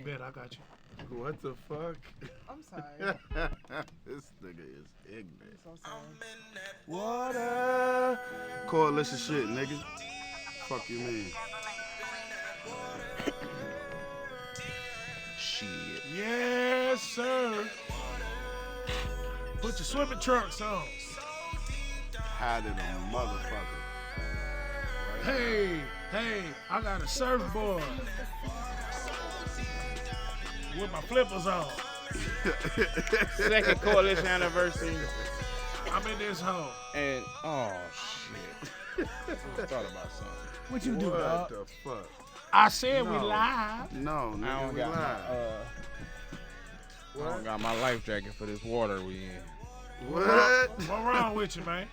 Bet I got you. What the fuck? I'm sorry. This nigga is ignorant. I'm so sorry. Water. Coalition shit, nigga. Fuck you, man. Shit. Yes, sir. Put your swimming trunks on. Hide it on motherfucker. Hey, I got a surfboard with my flippers on. Second coalition anniversary. I'm in this hole. And, oh, shit. I thought about something. What you do, dog? What the fuck? I said we No. live. No, I nigga, don't we got live. I don't got my life jacket for this water we in. What? What wrong with you, man?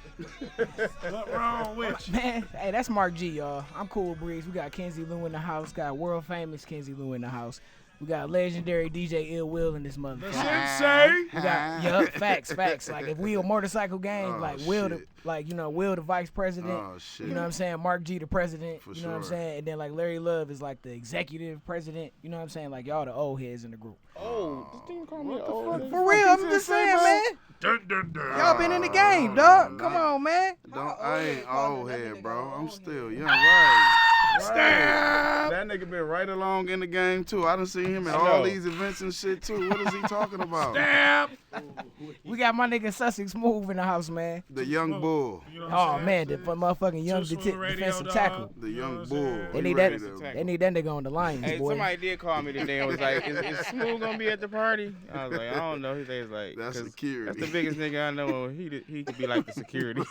What wrong with you? Man, hey, that's Mark G, y'all. I'm Cool Breeze. We got Kenzie Lou in the house. Got world famous Kenzie Lou in the house. We got legendary DJ Ill Will in this The motherfucker. sensei. We got facts. Like if we a motorcycle gang, Oh, like Will shit. Will the vice president. Oh, shit. You know what I'm saying? Mark G the president. For you know what I'm sure. saying? And then like Larry Love is like the executive president. You know what I'm saying? Like y'all the old heads in the group. Oh, this thing call me old. For real, I'm just saying, man. Dun, dun, dun. Y'all been in the game, dog. Come on, man. I ain't old head, bro. I'm still young, right? Stab. That nigga been right along in the game, too. I done seen him at I all know. these events and shit, too. What is he talking about? Stab. We got my nigga Sussex Smooth in the house, man. The young bull. You know what I'm Oh saying? man, the motherfucking young Two Swing Radio, defensive dog. tackle. The You know young what I'm bull. saying? They He need ready that. to- They need that nigga on the Lions, Hey, boy. somebody did call me today and was like, is Smooth gonna be at the party? I was like, I don't know. He was like, That's 'cause security. That's the biggest nigga I know. He could be like the security.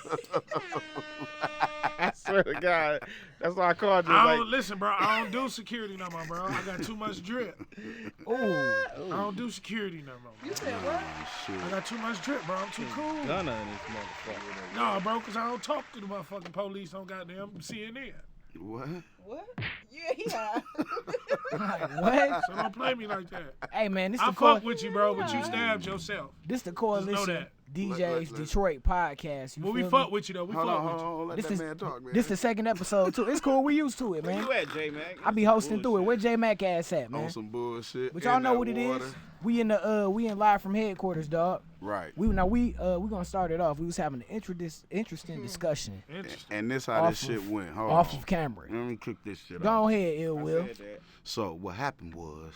I swear to God. That's why I called you. I don't Like, listen, bro. I don't do security no more, bro. I got too much drip. Ooh. I don't do security no more. You said what? I got too much drip, bro. I'm too cool. none of this motherfucker. No, bro, because I don't talk to the motherfucking police on goddamn CNN. What? What? Yeah. What? So don't play me like that. Hey man, this I the fuck with you, bro, but you stabbed yourself. this the Just know coalition that. DJs Let- Detroit podcast. You Well, we feel fuck me? with you, though. We Hold fuck on, with hold you. on. Let This that is- man talk, man. This the second episode too. It's cool. We used to it, Where man. you at, J-Mac? I be hosting through it. Where J Mac ass at, man? On some bullshit. But y'all in know that what it water. is. We in live from headquarters, dog. Right. We gonna start it off. We was having an interesting discussion Interesting. And this how Off this shit of- went. Hold off on. of camera. Let me kick this shit off. Go ahead, Ill I Will. said that. So what happened was,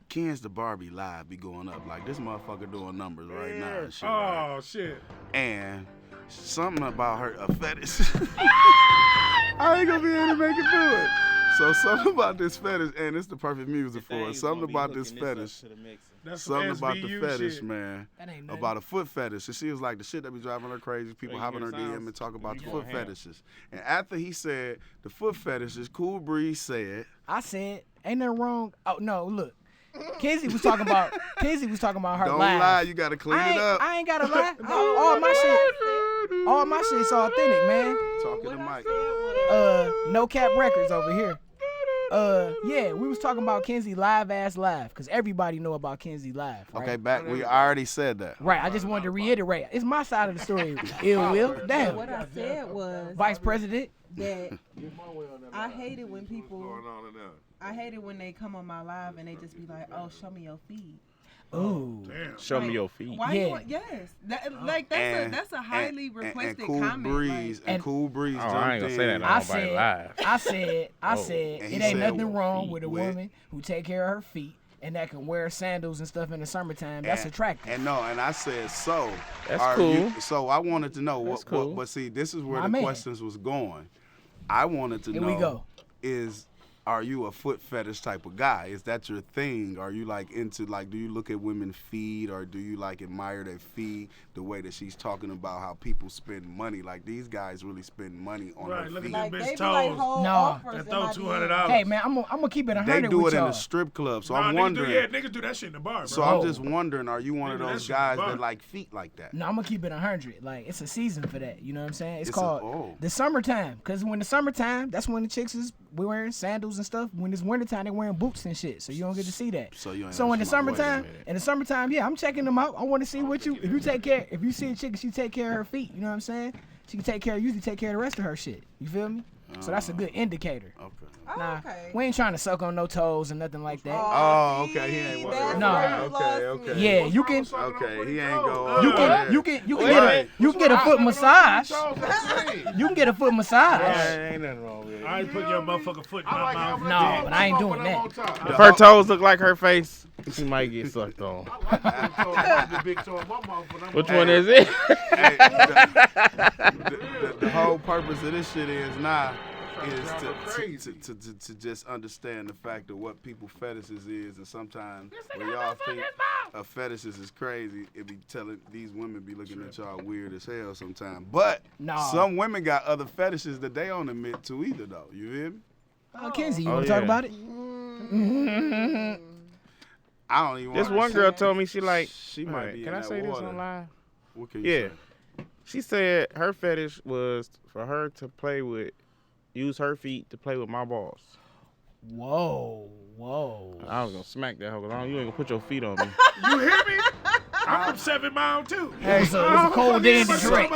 Ken's the Barbie live be going up like this motherfucker doing numbers right now and shit. Right? Oh, shit. And something about her a fetish. I ain't gonna be able to make it through it. So something about this fetish, and it's the perfect music for it. Thing's Something gonna be about this hooking up fetish. to the mixer. That's some Something about the SVU fetish, shit. man. That ain't nothing. About a foot fetish. And she was like the shit that be driving her crazy. People you hopping hear her the DM sounds? and talk about the You foot going ham. fetishes. And after he said the foot fetishes, Cool Breeze said, I said, ain't nothing wrong. Oh no, look. Kenzie was talking about her don't live. lie, you gotta clean it up. I ain't gotta lie. All my shit's authentic, man. Talking to Mike. No Cap Records over here. Yeah, we was talking about Kenzie live, cause everybody know about Kenzie live. Right? Okay, back. We already said that. Right. I just wanted to reiterate. It's my side of the story. Ill Will. What Damn. I said was Vice President. that I hate it when people. I hate it when they come on my live and they just be like, "Oh, show me your feed." Ooh. Damn. Show me your feet. Why Yeah. you want? Yes, that's a highly requested and Cool comment. Breeze like, and And- Cool Breeze Oh, jumped I ain't gonna say that in. on I nobody said, live. I Oh. said, And it he ain't said, nothing wrong with a with- woman who take care of her feet and that can wear sandals and stuff in the summertime. That's attractive. And I said so. That's are cool. You, so I wanted to know That's what, cool. but see, this is where My the man. questions was going. I wanted to Here know we go. Are you a foot fetish type of guy? Is that your thing? Are you like into like do you look at women's feet or do you like admire their feet? The way that she's talking about how people spend money. Like these guys really spend money on Right, their look at feet. them like bitch they be like toes. whole No. offers And in throw my $200. DM. Hey man, I'm gonna keep it 100 They do with it in y'all. a strip club. So Nah, I'm niggas wondering. niggas do that shit in the bar, bro. So Oh. I'm just wondering, are you one of Nigga, that those shit guys fun. that like feet like that? No, I'm gonna keep it 100. Like it's a season for that. You know what I'm saying? It's It's a- called oh. the summertime. Cause when the summertime, that's when the chicks is wearing sandals and stuff. When it's wintertime, they wearing boots and shit. So you don't get to see that. So you ain't So in the actually my boy. summertime, yeah, I'm checking them out. I want to see what you. If you see a chick and she take care of her feet, you know what I'm saying? She can take care of you. You can take care of the rest of her shit. You feel me? So that's a good indicator. Okay. Nah, okay. we ain't trying to suck on no toes or nothing like that. Oh, okay. He ain't one of That's them. No. where you lost Okay. me. Yeah, you can Okay, he ain't go. you can get a foot massage. You can get a foot massage. Ain't nothing wrong with it. I ain't putting your motherfucking foot in my mouth. No, but I ain't doing that. If her toes look like her face, she might get sucked on. Which one is it? Hey, the whole purpose of this shit is to just understand the fact of what people fetishes is, and sometimes when y'all think a fetishes is crazy, it be telling these women be looking at y'all weird as hell sometimes. But some women got other fetishes that they don't admit to either, though. You hear me? Kenzie, you want to talk about it? I don't even. This one girl told me she might be. Can I say this on live? What can you say? She said her fetish was for her to use her feet to play with my balls. Whoa. I was gonna smack that hoe, cause you ain't gonna put your feet on me. You hear me? I'm from 7 Mile too. Hey, so it's a cold day in Detroit.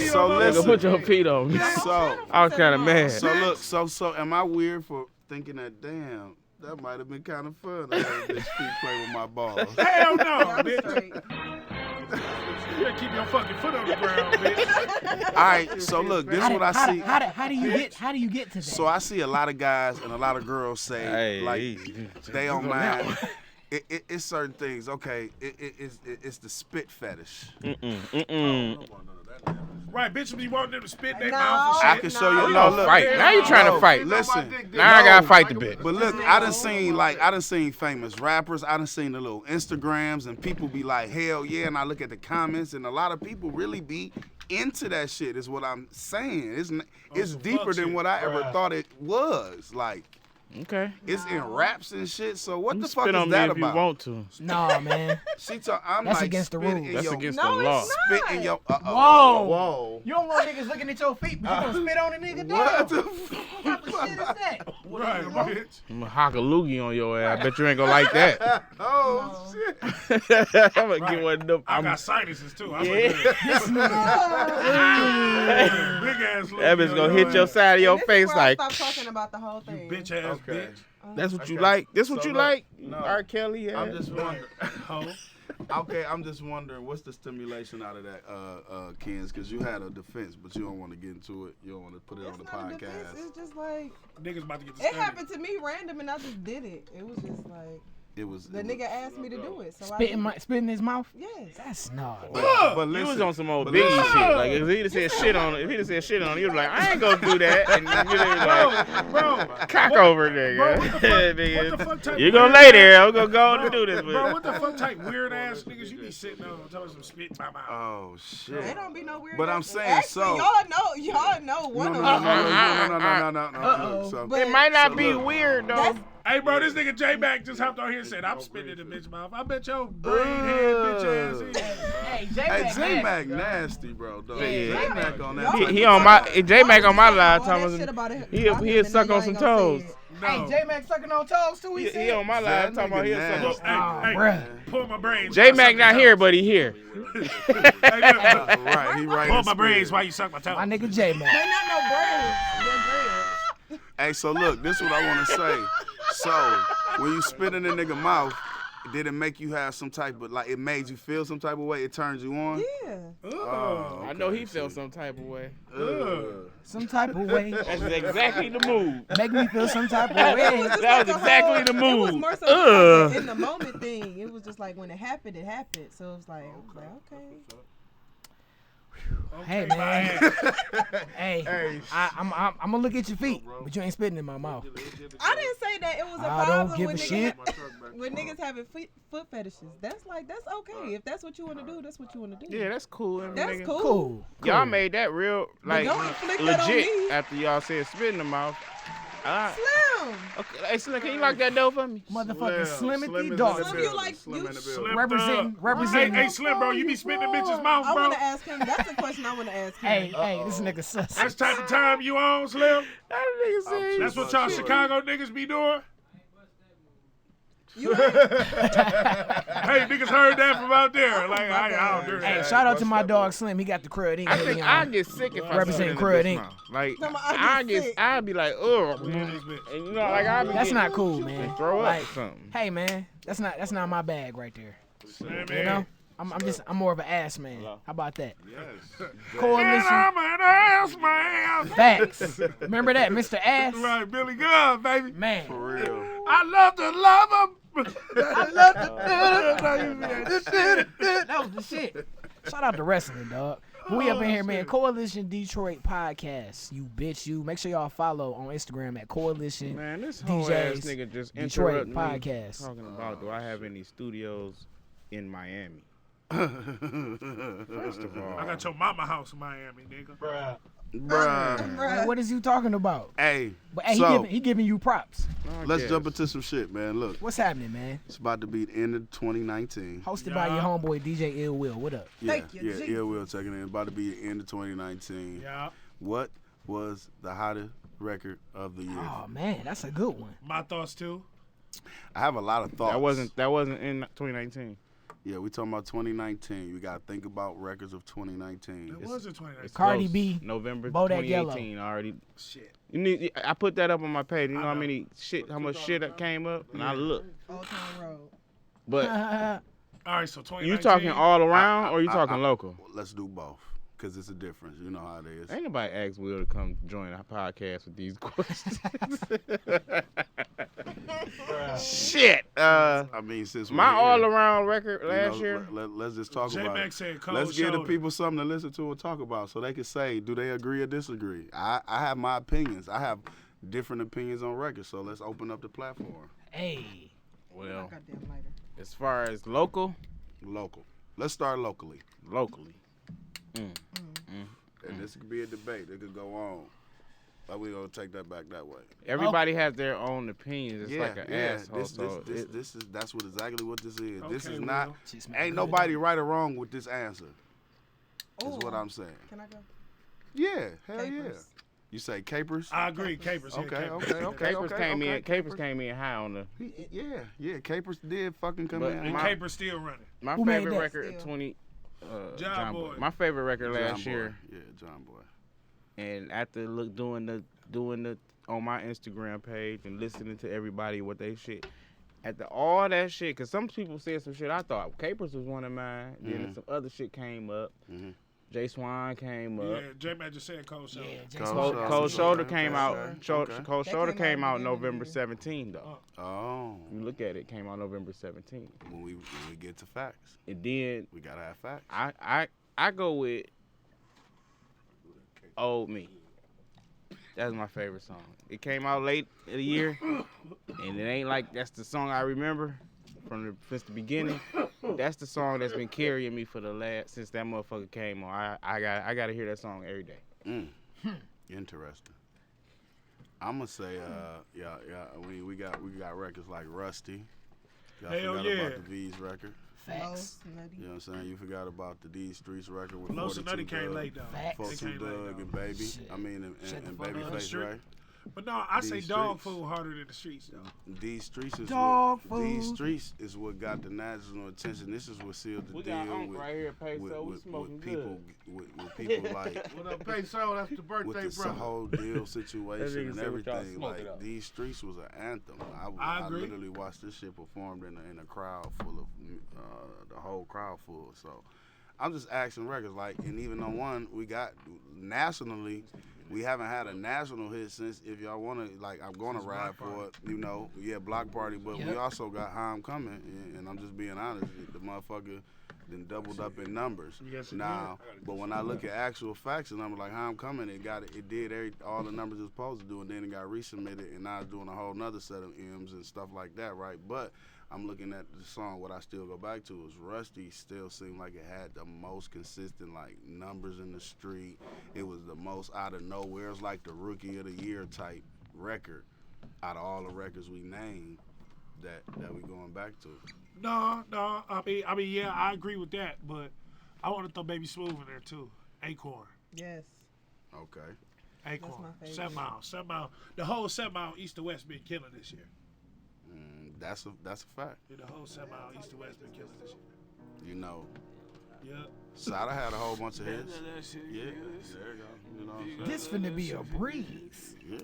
So listen, Put your feet on me. So I was kind of mad. So look, so am I weird for thinking that? Damn, that might have been kind of fun. I had this feet play with my balls. Hell no, I'm bitch. straight. You better keep your fucking foot on the ground, bitch. All right, so look, this is what I see. How do you get to that? So I see a lot of guys and a lot of girls say they don't mind. It's certain things. Okay, it's the spit fetish. Right, bitches be wanting them to spit their No, mouth and I shit. can show you. No, look, fight. Now you trying to fight. Listen, Now I gotta fight the bitch. but look, I done seen famous rappers. I done seen the little Instagrams, and people be like, hell yeah, and I look at the comments, and a lot of people really be into that shit. Is what I'm saying. It's deeper than what I ever thought it was. Like. Okay. It's in raps and shit. So what You the fuck spit is on that me if about? you want to. Nah, man. I'm That's like, against the spit rules. in That's your- against No, the law. it's Spit not. in your. Whoa. You don't want niggas looking at your feet, but you gonna spit on a nigga down. What the What type of shit is that? Right, bitch. I'm gonna hock a loogie on your ass. I bet you ain't gonna like that. Oh shit! I'm gonna get one of them. I got sinuses too. I'm Yeah. big ass little. That bitch gonna hit your side of your This is face where I like, stop talking about the whole thing. bitch ass Okay. bitch. that's what you Okay. like? This what So you look, like? no. R. Kelly, yeah. I'm just wondering. Ho. Okay, I'm just wondering what's the stimulation out of that, Kens? Because you had a defense, but you don't want to get into it. You don't want to put it on the It's not a defense. podcast. It's just like Niggas about to get the it happened to me random, and I just did it. It was just like It was the nigga asked me to do it, so Spit I in his mouth? Yes. That's not. But You listen, was on some old but Biggie listen. shit. Like if he'd have said shit on it, you'd be like, I ain't gonna do that. And you'd be like, Bro, cock over bro, nigga. what the fuck, what the fuck type You of gonna weird lay there? ass- I'm gonna go on to do this. Bro, what the fuck type weird ass niggas you be sitting on talking some spit in my mouth? Oh It shit! don't be no weird. But I'm ass- saying, actually, so- y'all know No, one no, of no, them. no. So, But It might not So be look. weird though. That's Hey, bro, this nigga J Mac just hopped on here and said, I'm spitting in the bitch mouth. I bet your brain head bitch ass is. Hey, hey, J J-Mac nasty, bro. Dog. Yeah. J-Mac on that. He on my J-Mac on my live all that talking shit about it- he'll about him, and suck then on y'all some ain't gonna toes. say it. Hey, J-Mac sucking on toes too, he He said? on my live talking about he'll suck That on. Hey, bruh. pull my brains. J-Mac not here, but he here. Hey, look, Right, he right. pull in my brains spirit. while you suck my toe. My nigga J-Mac. They not no braids. They're dreads. Hey, so look, this is what I want to say. So, when you spit in a nigga mouth, did it make you have some type of, like, it made you feel some type of way? It turns you on? Yeah. Oh, I know he felt some type of way. Some type of way. That's exactly the mood. Make me feel some type of way. That was exactly the It was mood. more so like in the moment thing. It was just like when it happened, it happened. So it was like, okay. Hey, man. Hey, I'm gonna look at your feet, but you ain't spitting in my mouth. I didn't say that it was a I problem don't give when a shit. when niggas having foot fetishes. That's okay. If that's what you want to do, that's what you want to do. Yeah, that's cool. That's nigga. cool. Cool. Y'all made that real, like, don't inflict that on legit me. after y'all said spit in the mouth. Slim. Okay, hey, Slim, can you lock that door for me? Motherfucking Slim is Slimothy in dog. the Slim, building. you like- Slim you- in the building. Slim Representing- Thug. representing- Hey, Slim, bro, you be spitting in bitch's mouth, I bro. want to ask him. That's the question I want to ask him. Hey, this nigga sus. That's the type of time you on, Slim? That nigga said That's what y'all Chicago niggas be doing? You ain't, Hey, niggas heard that from out there. Like, I don't do Hey, that. shout out to my dog Slim. He got the Crud Inc. I hoodie think on. I get sick if I Represent see Crud it in Inc. Like, sick. I'd be like, ugh. And you know, like, I'd be That's getting- not cool, man. Throw up Like, or something. hey, man, that's not my bag right there. Same You here. know, I'm more of an ass man. How about that? Yes. And Coalition I'm an ass man. facts. Remember that, Mr. Ass? Right, Billy Gunn, baby. Man, For real. I love to love him. that was the shit. Shout out to wrestling, dog. We up in here, man. Coalition Detroit Podcast. You bitch, you. Make sure y'all follow on Instagram at Coalition Man, this whole DJs ass nigga just Detroit interrupted me Podcast. talking about, do I have any studios in Miami? First of all, I got your mama house in Miami, nigga. Bruh. Like, what is you talking about? Hey, But hey, so he giving you props. I let's guess. jump into some shit, man. Look, What's happening, man? it's about to be the end of 2019. Hosted by your homeboy DJ Ill Will. What up? Yeah, Thank you, yeah, Jesus. Ill Will checking in. About to be the end of 2019. Yeah, What was the hottest record of the year? Oh man, that's a good one. my thoughts too. I have a lot of thoughts. That wasn't in 2019. Yeah, we talking about 2019. We got to think about records of 2019. It was in 2019. Cardi Close. B, November Bodak 2018 already. Shit. You need. I put that up on my page. You know I how know. many how much shit that came up, and I looked. Old Town Road. But All right, so 2019. you talking all around, or you talking local? Let's do both, because it's a difference. You know how it is. Ain't nobody asked Will to come join our podcast with these questions. Shit. I mean, since My we're here, all around record you last know, year. let's just talk about J-Mac it. said cold Let's give the shoulder. people something to listen to and talk about so they can say, do they agree or disagree? I have my opinions. I have different opinions on records, so let's open up the platform. hey, Well, Goddamn lighter. as far as local, Local. Let's start locally. locally. And this could be a debate. It could go on. But we're going to take that back that way. Everybody has their own opinions. It's like an asshole. That's what exactly what this is. This Okay, is not, Will. just ain't nobody right or wrong with this answer, is what I'm saying. Can I go? Yeah, hell yeah. Capers. You say capers? I agree, Capers. Yeah, Okay, Capers. okay. Capers came in high on the. Yeah, capers did fucking come But in. And my- Capers still running. My Who made favorite that? record of Still. 20. John Boy. My favorite record John last Boy. year, Yeah, John Boy. and after doing the on my Instagram page and listening to everybody what they shit. After all that shit, cause some people said some shit I thought Capers was one of mine. Then some other shit came up. Mhm. Jay Swan came up. Yeah, J-Mac just said cold shoulder. Yeah, Cold Cold, Shoulder. Cold Shoulder Okay, came okay, out. okay. Cold That Shoulder came came out out beginning of November the 17th though. Oh, You look at it, came out November 17th. when we get to facts, And then we gotta have facts. I go with Old Me. That's my favorite song. It came out late in the year, and it ain't like that's the song I remember since the beginning. That's the song that's been carrying me for since that motherfucker came on. I gotta hear that song every day. Interesting. I'm gonna say, yeah. We got records like Rusty. Y'all Hell forgot yeah. about the V's record. facts. Nutty. You know what I'm saying? You forgot about the D Streets record with Los 42 and Nutty came Doug, late though. Facts. They 42 came late Doug though. and Baby. Shit. I mean, Shut and the fuck up. Babyface, Street. right? But no, I say These dog streets. food harder than the streets though. These streets is Dog what, These food. streets is what got the national attention. This is what sealed the We deal got Unc with, right here, Peso. with, We with, smoking with people good. with people like What up, Peso? That's the birthday, with this brother. whole deal situation and say what y'all everything. smoking Like up. these streets was an anthem. I I agree. literally watched this shit performed in a crowd full of the whole crowd full. So I'm just asking records like, and even on one we got nationally. We haven't had a national hit since, if y'all want to, like, I'm going to ride for it, you know, Block Party, but we Yep. also got Homecoming, and I'm just being honest, the motherfucker then doubled up in numbers. Yes, it Now, but when I look at actual facts and numbers like Homecoming, it did all the numbers it was supposed to do, and then it got resubmitted, and now it's doing a whole nother set of M's and stuff like that, right? But I'm looking at the song, what I still go back to is Rusty still seemed like it had the most consistent, like, numbers in the street. It was the most out of nowhere. It was like the Rookie of the Year type record out of all the records we named that we going back to. No. I mean, yeah, I agree with that, but I want to throw Baby Smooth in there too. Acorn. Yes. Okay. Acorn. my favorite. 7 Mile. The whole 7 Mile East to West been killing this year. That's a fact. The whole 7 Mile East to West been killing this year. You know, Yeah. Sada had a whole bunch of hits. That shit Yeah, is. there you go. You know what I'm saying? This finna be a breeze. Yeah.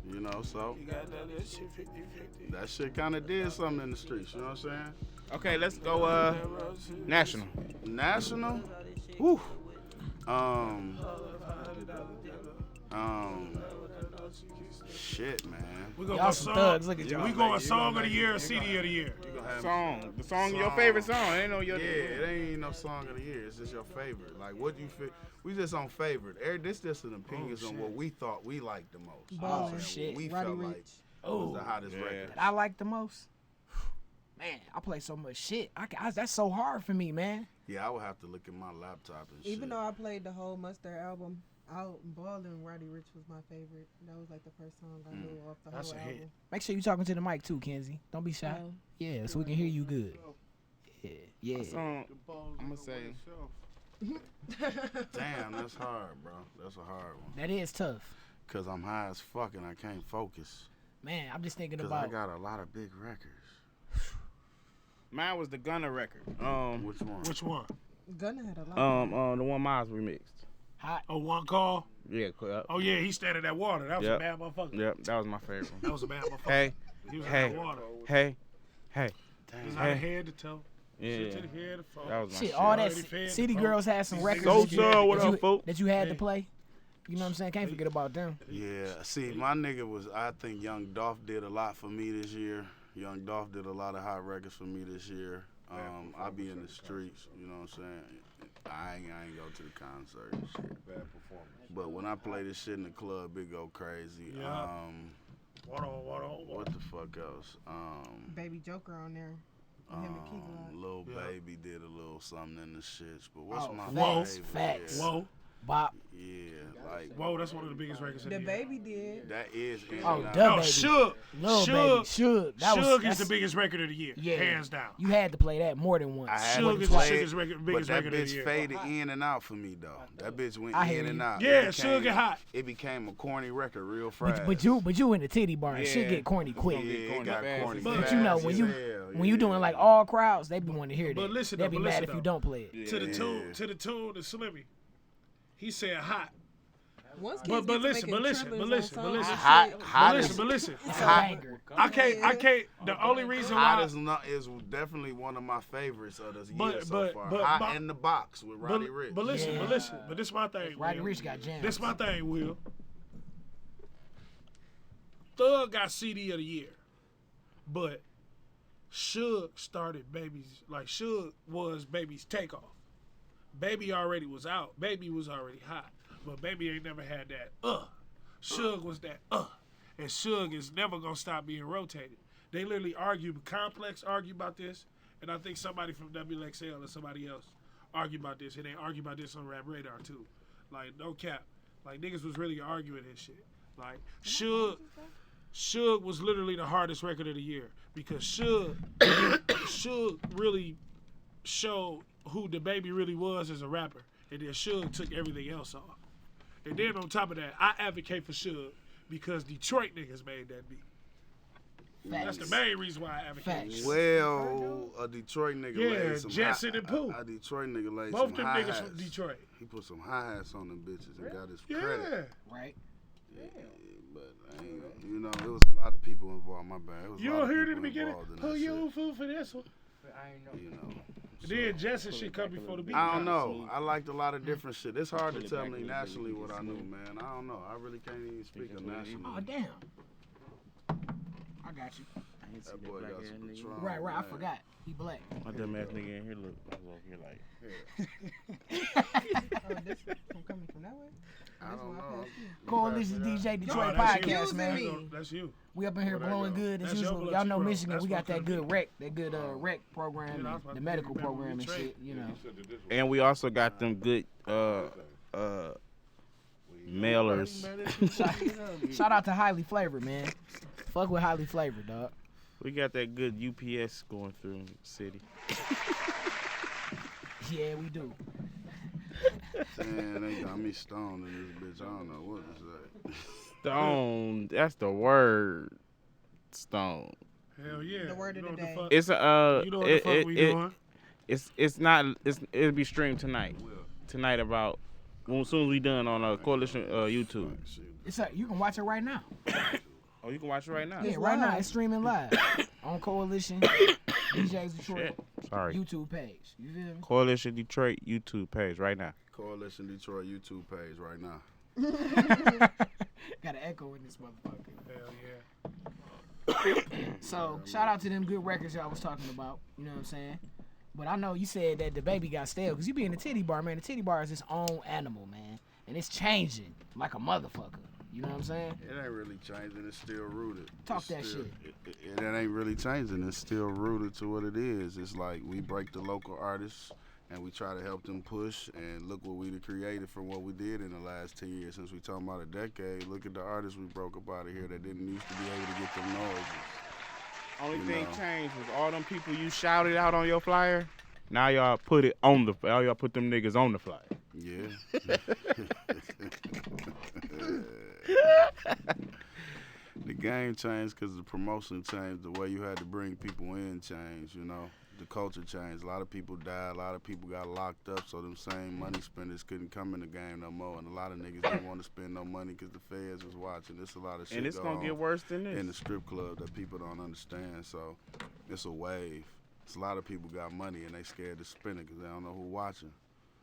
You know, so You got that shit 50-50. that shit kind of did something in the streets. You know what I'm saying? Okay, let's go national. National. Whew. Shit, man. We gonna Y'all go some song. thugs. Look at y'all. We going song of the year or CD of the year. The song, your favorite song. I ain't know your. Yeah, it ain't no song of the year. It's just your favorite. Like, what do you feel? We just on favorite. This just an opinion on what we thought we liked the most. Ballin'. What Shit. we Roddy felt Ricch. like Oh, was the hottest record. that I like the most. Man, I play so much shit. That's so hard for me, man. Yeah, I would have to look at my laptop and shit. Even though I played the whole Mustard album, Out Ballin', Roddy Ricch was my favorite. That was like the first song I knew off the That's whole a hit. album. Make sure you talking to the mic too, Kenzie. Don't be shy. Oh. Yeah, so we can hear you good. Yeah. Song, I'm gonna say. Damn, that's hard, bro. That's a hard one. That is tough. Cause I'm high as fuck and I can't focus. Man, I'm just thinking Cause about. I got a lot of big records. Mine was the Gunna record. Which one? Which one? Gunna had a lot. The one Miles remixed. Hot. Oh, One Call. Yeah. Oh yeah, he standing that water. That was Yep. a bad motherfucker. Yep, that was my favorite one. That was a bad motherfucker. Hey, He was in hey, that water. hey. He was out of head to toe. Yeah, Shit to the head to fall. that was my Shit, shit. all that Already fed City the Girls had some These records niggas- that you, So, what that you- up, folk? that you had to Hey. play. You know what I'm saying? Can't forget about them. Yeah, see, my nigga was, I think Young Dolph did a lot for me this year. Young Dolph did a lot of hot records for me this year. I be in the streets, you know what I'm saying? I ain't go to the concert and shit. Bad performance. But when I play this shit in the club, it go crazy. Yeah. What on? What the fuck else? Baby Joker on there. With him and Key Glock. Lil Yeah. Baby did a little something in the shits. But what's Oh, my facts, favorite? facts. Yeah. Whoa, Bop. Yeah, like whoa, that's one of the biggest records in The the year. Baby did. that is. in Oh, and out. duh. No, Baby. Suge. Lil Baby. Suge. Suge. That was, Suge is that's- the biggest record of the year, Yeah. hands down. You had to play that more than once. I had Suge to is play the it, biggest record, but biggest that record of the bitch year. faded in and out for me though. That bitch went I hear in and you. out. Yeah, It Suge became- get hot. It became a corny record real fast. But you in the titty bar and shit Yeah. get corny quick. yeah, it got fast. corny. But fast you know, when you- as hell, When you doing like all crowds, they be wanting to hear that. But listen They'll though, be but mad listen if you though. don't play it. To the Yeah. tune, to Slimmy. He said hot. Once But kids get to listen, making but listen, trailers but on listen, songs but listen. and Hot- shit, hot But is- listen, but listen. It's Hot- a banger. I can't. The only reason Hot why. is definitely one of my favorites of this year But- so but- far. but Hot my- in the Box with Roddy Ricch. But listen, Yeah. but this my thing. Roddy Will. Ricch got jams. This my thing, Will. Thug got CD of the year, but Suge started Baby's, like Suge was Baby's takeoff. Baby already was out. Baby was already hot, but Baby ain't never had that. Suge was that. And Suge is never gonna stop being rotated. They literally argue. Complex argue about this, and I think somebody from WXL or somebody else argue about this, and they argue about this on Rap Radar too. Like no cap, like niggas was really arguing this shit. Like Suge was literally the hardest record of the year because Suge really showed who the Baby really was as a rapper, and then Suge took everything else off. And then on top of that, I advocate for Suge because Detroit niggas made that beat. That's the main reason why I advocate. Facts. Well, a Detroit nigga Yeah, laid some Jetson and Pooh. A Detroit nigga laid Both some them high niggas hats. from Detroit. He put some high hats on them bitches and got his Yeah. credit. Right? Yeah, but I ain't, you know, it was a lot of people involved. My bad. It was You a lot don't of hear it in people the beginning? involved in Pull that your shit, own food for this one. you know. Then Jetson shit come before the beat. I don't know. I liked a lot of different shit. It's hard to tell me nationally what I knew, man. I don't know. I really can't even speak of nationally. Oh, damn. I got you. That boy got some Patron. Right, I man. forgot. He black. My dumb ass nigga in here look. I was over here like. Oh, this from coming from that way? I don't know. Coalition DJ Detroit that's you. podcast, man. me. That's you. We up in here blowing good as That's your usual. blood Y'all know too, bro. Michigan. That's We got what that could've good rec, rec program, Yeah, I was and about the to medical remember program and we shit. You know. And we also got them good mailers. Shout out to Highly Flavored, man. Fuck with Highly Flavored, dog. We got that good UPS going through the city. Yeah, we do. Man, they got me stoned in this bitch. I don't know what to say. Stone. That's the word. Stone. Hell yeah. The word You of know the what day. fuck- It's a You know what the fuck we doing? It'll be streamed tonight. Tonight about as soon as we done on Coalition YouTube. You can watch it right now. Oh, you can watch it right now. Yeah, right now it's streaming live on Coalition Djs Detroit Sorry. YouTube page. You feel me? Coalition Detroit YouTube page right now. Coalition Detroit YouTube page right now. Got an echo in this motherfucker. Hell yeah. So shout out to them good records y'all was talking about. You know what I'm saying? But I know you said that the baby got stale because you be in the titty bar, man. The titty bar is its own animal, man, and it's changing like a motherfucker. You know what I'm saying? It ain't really changing. It's still rooted. Talk It's that still, shit. It ain't really changing. It's still rooted to what it is. It's like we break the local artists and we try to help them push. And look what we created from what we did in the last 10 years. Since we talking about a decade, look at the artists we broke up out of here that didn't used to be able to get them noises. Only You thing know. changed was all them people you shouted out on your flyer. Now y'all put it on the. Now y'all put them niggas on the flyer. Yeah. The game changed because the promotion changed. The way you had to bring people in changed, you know. The culture changed. A lot of people died. A lot of people got locked up, so them same money spenders couldn't come in the game no more. And a lot of niggas didn't want to spend no money because the feds was watching. There's a lot of shit And it's going gonna get on worse than this. in the strip club that people don't understand. So it's a wave. It's a lot of people got money and they scared to spend it because they don't know who watching.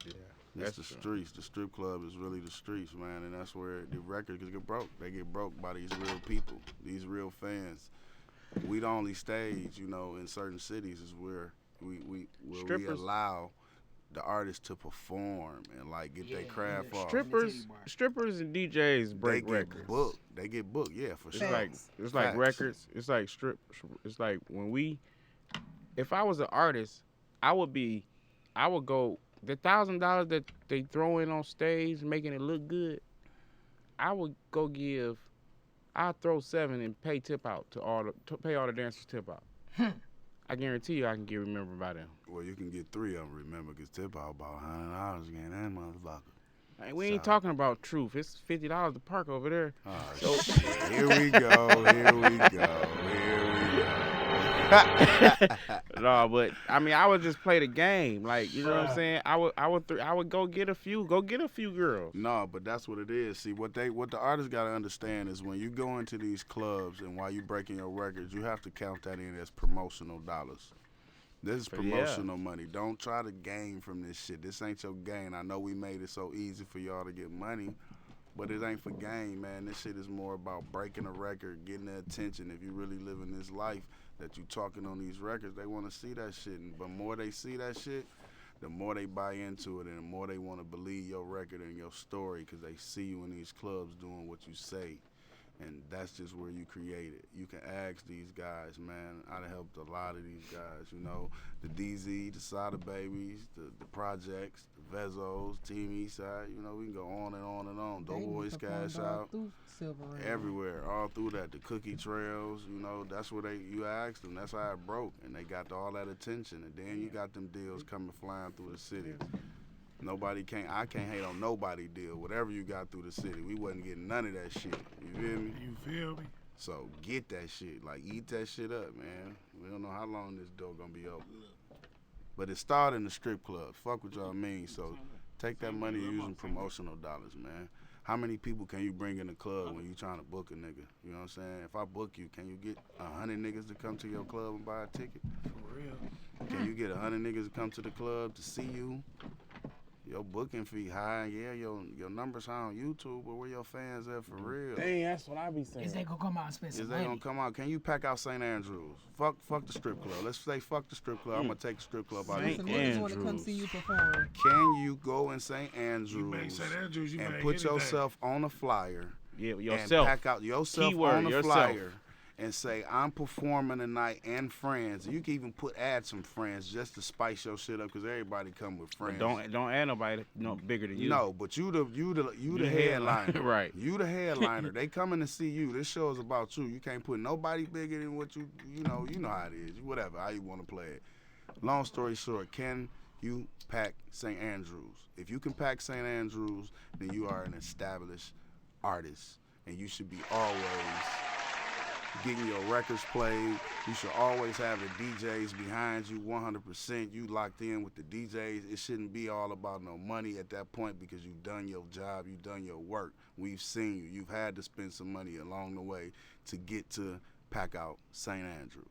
Yeah, That's the that's true. streets. The strip club is really the streets, man, and that's where the records get broke. They get broke by these real people, these real fans. We the only stage, you know, in certain cities is where we Strippers- allow the artists to perform and like get their craft off. Strippers and DJs They break get records. booked. They get booked, yeah, for It's sure. like Facts. records. It's like It's like if I was an artist, I would go the $1,000 that they throw in on stage, making it look good. I would go I'll throw 7 and pay tip out to pay all the dancers tip out. I guarantee you I can get remembered by them. Well, you can get 3 of them, remember, because tip out about $100 again, that motherfucker. Hey, we ain't talking about truth. It's $50 to park over there. Oh, shit. Here we go. Here we go. Here we go. No, but I mean, I would just play the game, like, you know what I'm saying. I would go get a few girls. No, but that's what it is. See, what the artists gotta understand is when you go into these clubs and while you breaking your records, you have to count that in as promotional dollars. This is promotional money. Don't try to gain from this shit. This ain't your gain. I know we made it so easy for y'all to get money, but it ain't for gain, man. This shit is more about breaking a record, getting the attention. If you really living this life that you talking on these records, they want to see that shit. But more they see that shit, the more they buy into it and the more they want to believe your record and your story because they see you in these clubs doing what you say. And that's just where you create it. You can ask these guys, man. I done helped a lot of these guys, you know. The DZ, the Sada Babies, the Projects, the Vezos, Team Eastside. You know, we can go on and on and on. Doughboys Cash Out. Everywhere, all through that. The Cookie Trails, you know, that's where you asked them. That's how it broke. And they got all that attention. And then you got them deals coming flying through the city. I can't hate on nobody deal. Whatever you got through the city, we wasn't getting none of that shit. You feel me? You feel me? So get that shit. Like, eat that shit up, man. We don't know how long this door gonna be open. But it started in the strip club. Fuck what y'all mean. So take that money using promotional dollars, man. How many people can you bring in the club when you trying to book a nigga? You know what I'm saying? If I book you, can you get 100 niggas to come to your club and buy a ticket? For real. Can you get 100 niggas to come to the club to see you? Your booking fee high, yeah, your numbers high on YouTube, but where your fans at for real? Dang, that's what I be saying. Is they gonna come out and spend some Is they money? gonna come out? Can you pack out St. Andrews? Fuck the strip club. Let's say fuck the strip club. I'm gonna take the strip club out of St. the Some club. niggas want to come see you perform. Can you go in St. You Andrews make St. Andrews, you and make put anything. yourself on a flyer Yeah, and yourself. pack out yourself Keyword, on a yourself. flyer and say, I'm performing tonight and friends. You can even add some friends just to spice your shit up because everybody come with friends. Don't add nobody bigger than you. No, but you the headliner. Right. You the headliner. They coming to see you. This show is about you. You can't put nobody bigger than what you know how it is. Whatever, how you want to play it. Long story short, can you pack St. Andrews? If you can pack St. Andrews, then you are an established artist. And you should be always getting your records played. You should always have the DJs behind you 100%. You locked in with the DJs. It shouldn't be all about no money at that point because you've done your job, you've done your work. We've seen you. You've had to spend some money along the way to get to pack out St. Andrews.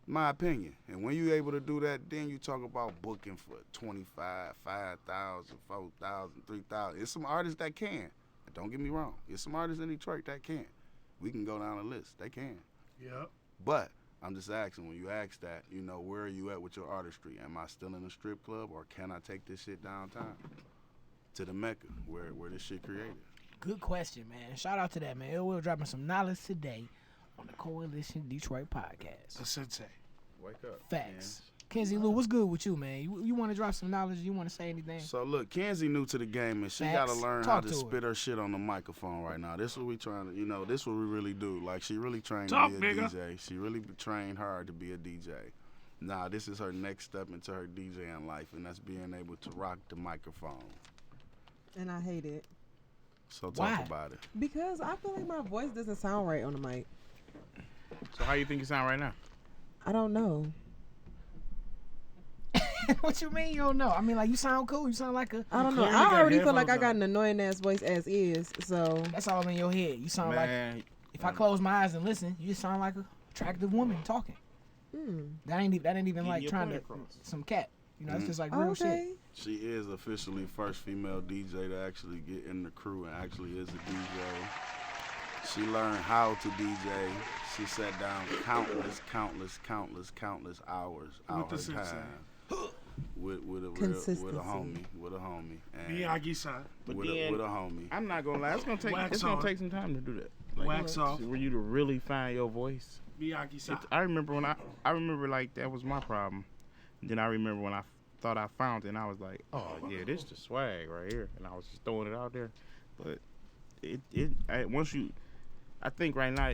My opinion. And when you're able to do that, then you talk about booking for 25, 5,000, 4,000, 3,000. It's some artists that can. Don't get me wrong. There's some artists in Detroit that can. We can go down the list. They can. Yep. But I'm just asking, when you ask that, you know, where are you at with your artistry? Am I still in a strip club, or can I take this shit downtown to the Mecca where this shit created? Good question, man. Shout out to that, man. We're dropping some knowledge today on the Coalition Detroit podcast. A sensei. Wake up. Facts. Kenzie Lou, what's good with you, man? You want to drop some knowledge? You want to say anything? So look, Kenzie new to the game, and she Facts. got to learn Talk how to to spit her shit on the microphone right now. This is what we trying to, you know, this is what we really do. Like, she really trained Talk, to be a nigga. DJ. She really trained hard to be a DJ. Now, this is her next step into her DJing life, and that's being able to rock the microphone. And I hate it. So talk Why? about it. Because I feel like my voice doesn't sound right on the mic. So how you think you sound right now? I don't know. What you mean you don't know? I mean, like, you sound cool. You sound like a... I don't know. clearly I got already feel like I headphones got an annoying ass voice as is. So That's all in your head. You sound like... Man, If I close my eyes and listen, you just sound like a attractive woman talking. That ain't even like your trying point to... across. Some cat. You know, it's just like real okay. shit. She is officially first female DJ to actually get in the crew and actually is a DJ. She learned how to DJ. She sat down countless hours out the her sensei. time with a Consistency. with a homie, and Miyagi-san. But with then, a homie. I'm not gonna lie. It's gonna Wax take on. some time to do that. Like, Wax off. for you to really find your voice. Miyagi-san. I remember when I remember like that was my problem. Then I remember when I thought I found it, and I was like, oh yeah, this the swag right here, and I was just throwing it out there. But I think right now,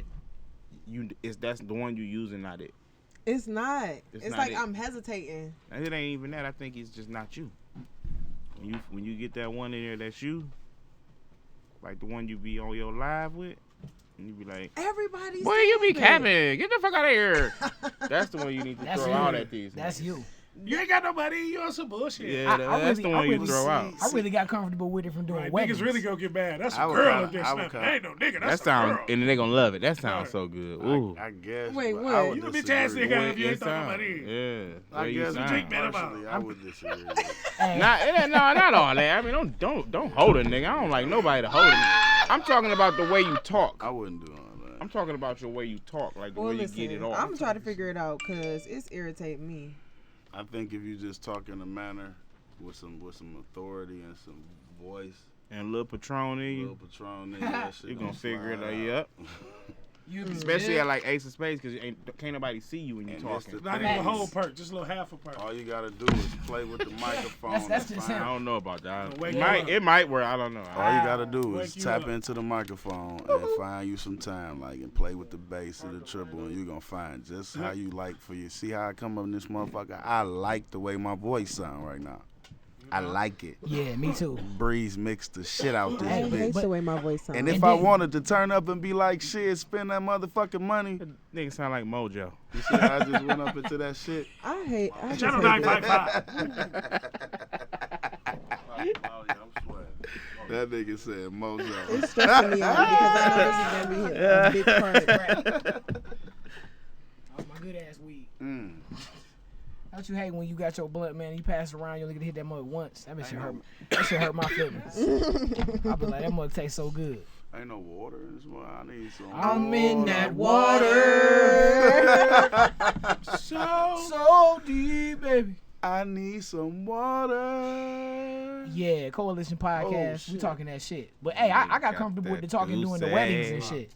that's the one you using, not it. It's not. It's It's not like it. I'm hesitating. And it ain't even that. I think it's just not you. When you get that one in there that's you, like the one you be on your live with, and you be like, Everybody's boy, you be saying that. capping. Get the fuck out of here. That's the one you need to That's throw you. out at these. That's niggas. you. You ain't got nobody. You on some bullshit. Yeah, I that's the really- one I you really throw out. I really got comfortable with it from doing Right, weddings. niggas really gonna get mad. That's I a would girl kinda- up there I would snapping. kinda- Ain't no nigga. That That's a sound, girl. and then they gonna love it. That sounds Right. so good. Ooh. I guess. Wait, but what? I would You a bitch ass disagree. nigga if you It ain't talking about sound. it. Yeah. I Way you guess sound. drink better partially, about. I would disagree. Hey, Not all that. I mean, don't hold a nigga. I don't like nobody to hold him. I'm talking about the way you talk. I wouldn't do all that. I'm talking about your way you talk, like the Well, way you listen, get it off. I'm trying to figure it out because it's irritating me. I think if you just talk in a manner with some authority and some voice, And a little Patron in little you, Patron in that shit you gonna don't figure it slide out. out. you be Especially good. at like Ace of Spades, because can't nobody see you when you And that's talking. the Not thing. even a whole perk, just a little half a perk. All you gotta do is play with the microphone. That's and just find- him. I don't know about that. Wake It you might, up. it might work. I don't know. All you gotta do Wake is you tap up. into the microphone and find you some time, like, and play with the bass or the triple, and you're gonna find just how you like for you. See how I come up in this motherfucker? I like the way my voice sound right now. I like it. Yeah, me too. Breeze mixed the shit out this I Hey, hate bitch. the way my voice sounds. And if And I then- wanted to turn up and be like, shit, spend that motherfucking money, Nigga sound like Mojo. you see how I just went up into that shit? I just Channel hate that. 955. That nigga said Mojo. It's stressing me out because I know this is gonna be a big part. That was my good ass weed. Don't you hate when you got your blunt, man, and you pass it around, you only get to hit that mug once? That shit hurt. That shit hurt my feelings. I be like, that mug tastes so good. Ain't no water in this one. I need some I'm in that water. So deep, baby. I need some water. Yeah, Coalition Podcast. We shit. talking that shit. But hey, I got Got comfortable with the that talking doing the goose weddings and egg. shit.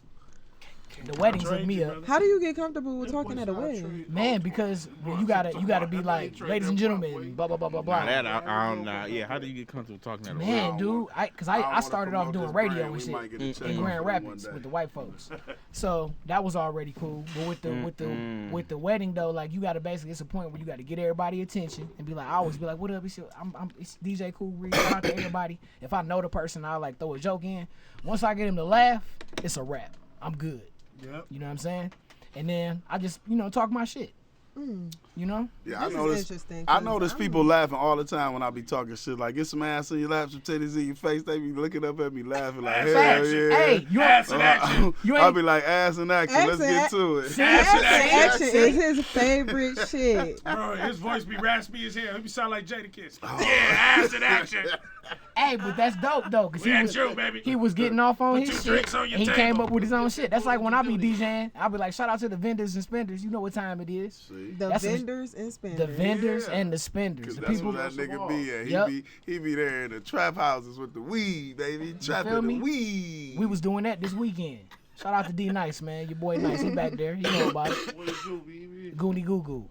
The weddings hooked me up. How do you get comfortable with talking at a wedding? Man, because you gotta be like, ladies and gentlemen, blah blah blah blah blah. Nah, that I don't know. Yeah, how do you get comfortable talking at a wedding? Man, dude, I started off doing radio and shit in Grand One Rapids day. with the white folks, so that was already cool. But with the wedding though, like you gotta basically, it's a point where you gotta get everybody attention and be like, I always be like, what up? It's DJ Cool Reed. Shout out to everybody. If I know the person, I'll like throw a joke in. Once I get him to laugh, it's a wrap. I'm good. Yep. You know what I'm saying? And then I just, talk my shit. You know? Yeah, This I know is this. interesting, I 'cause notice people laughing all the time when I be talking shit. Like, get some ass in your lap, some titties in your face. They be looking up at me laughing like, hell Facts. yeah. Hey, you Ass in action. I'll be like, ass in action. Ass Let's in get ac- to it. Ass in Action action. is his favorite shit. Bro, his voice be raspy as hell. He be sound like Jada Kiss. Oh. Yeah, ass in action. Hey, but that's dope though, cause We at you, baby. he was getting off on Put his 2 shit. drinks on your And he came table. up with his own shit. That's like when I be DJing, I'll be like, shout out to the vendors and spenders. You know what time it is? See? The That's vendors and The spenders. vendors Yeah. and the spenders. Cause The that's people. where that nigga be at. Yep. He be there in the trap houses with the weed, baby. Trapping the me? weed. We was doing that this weekend. Shout out to D Nice, man. Your boy Nice, he back there. He know about it. What it do, baby? Goony Goo Goo.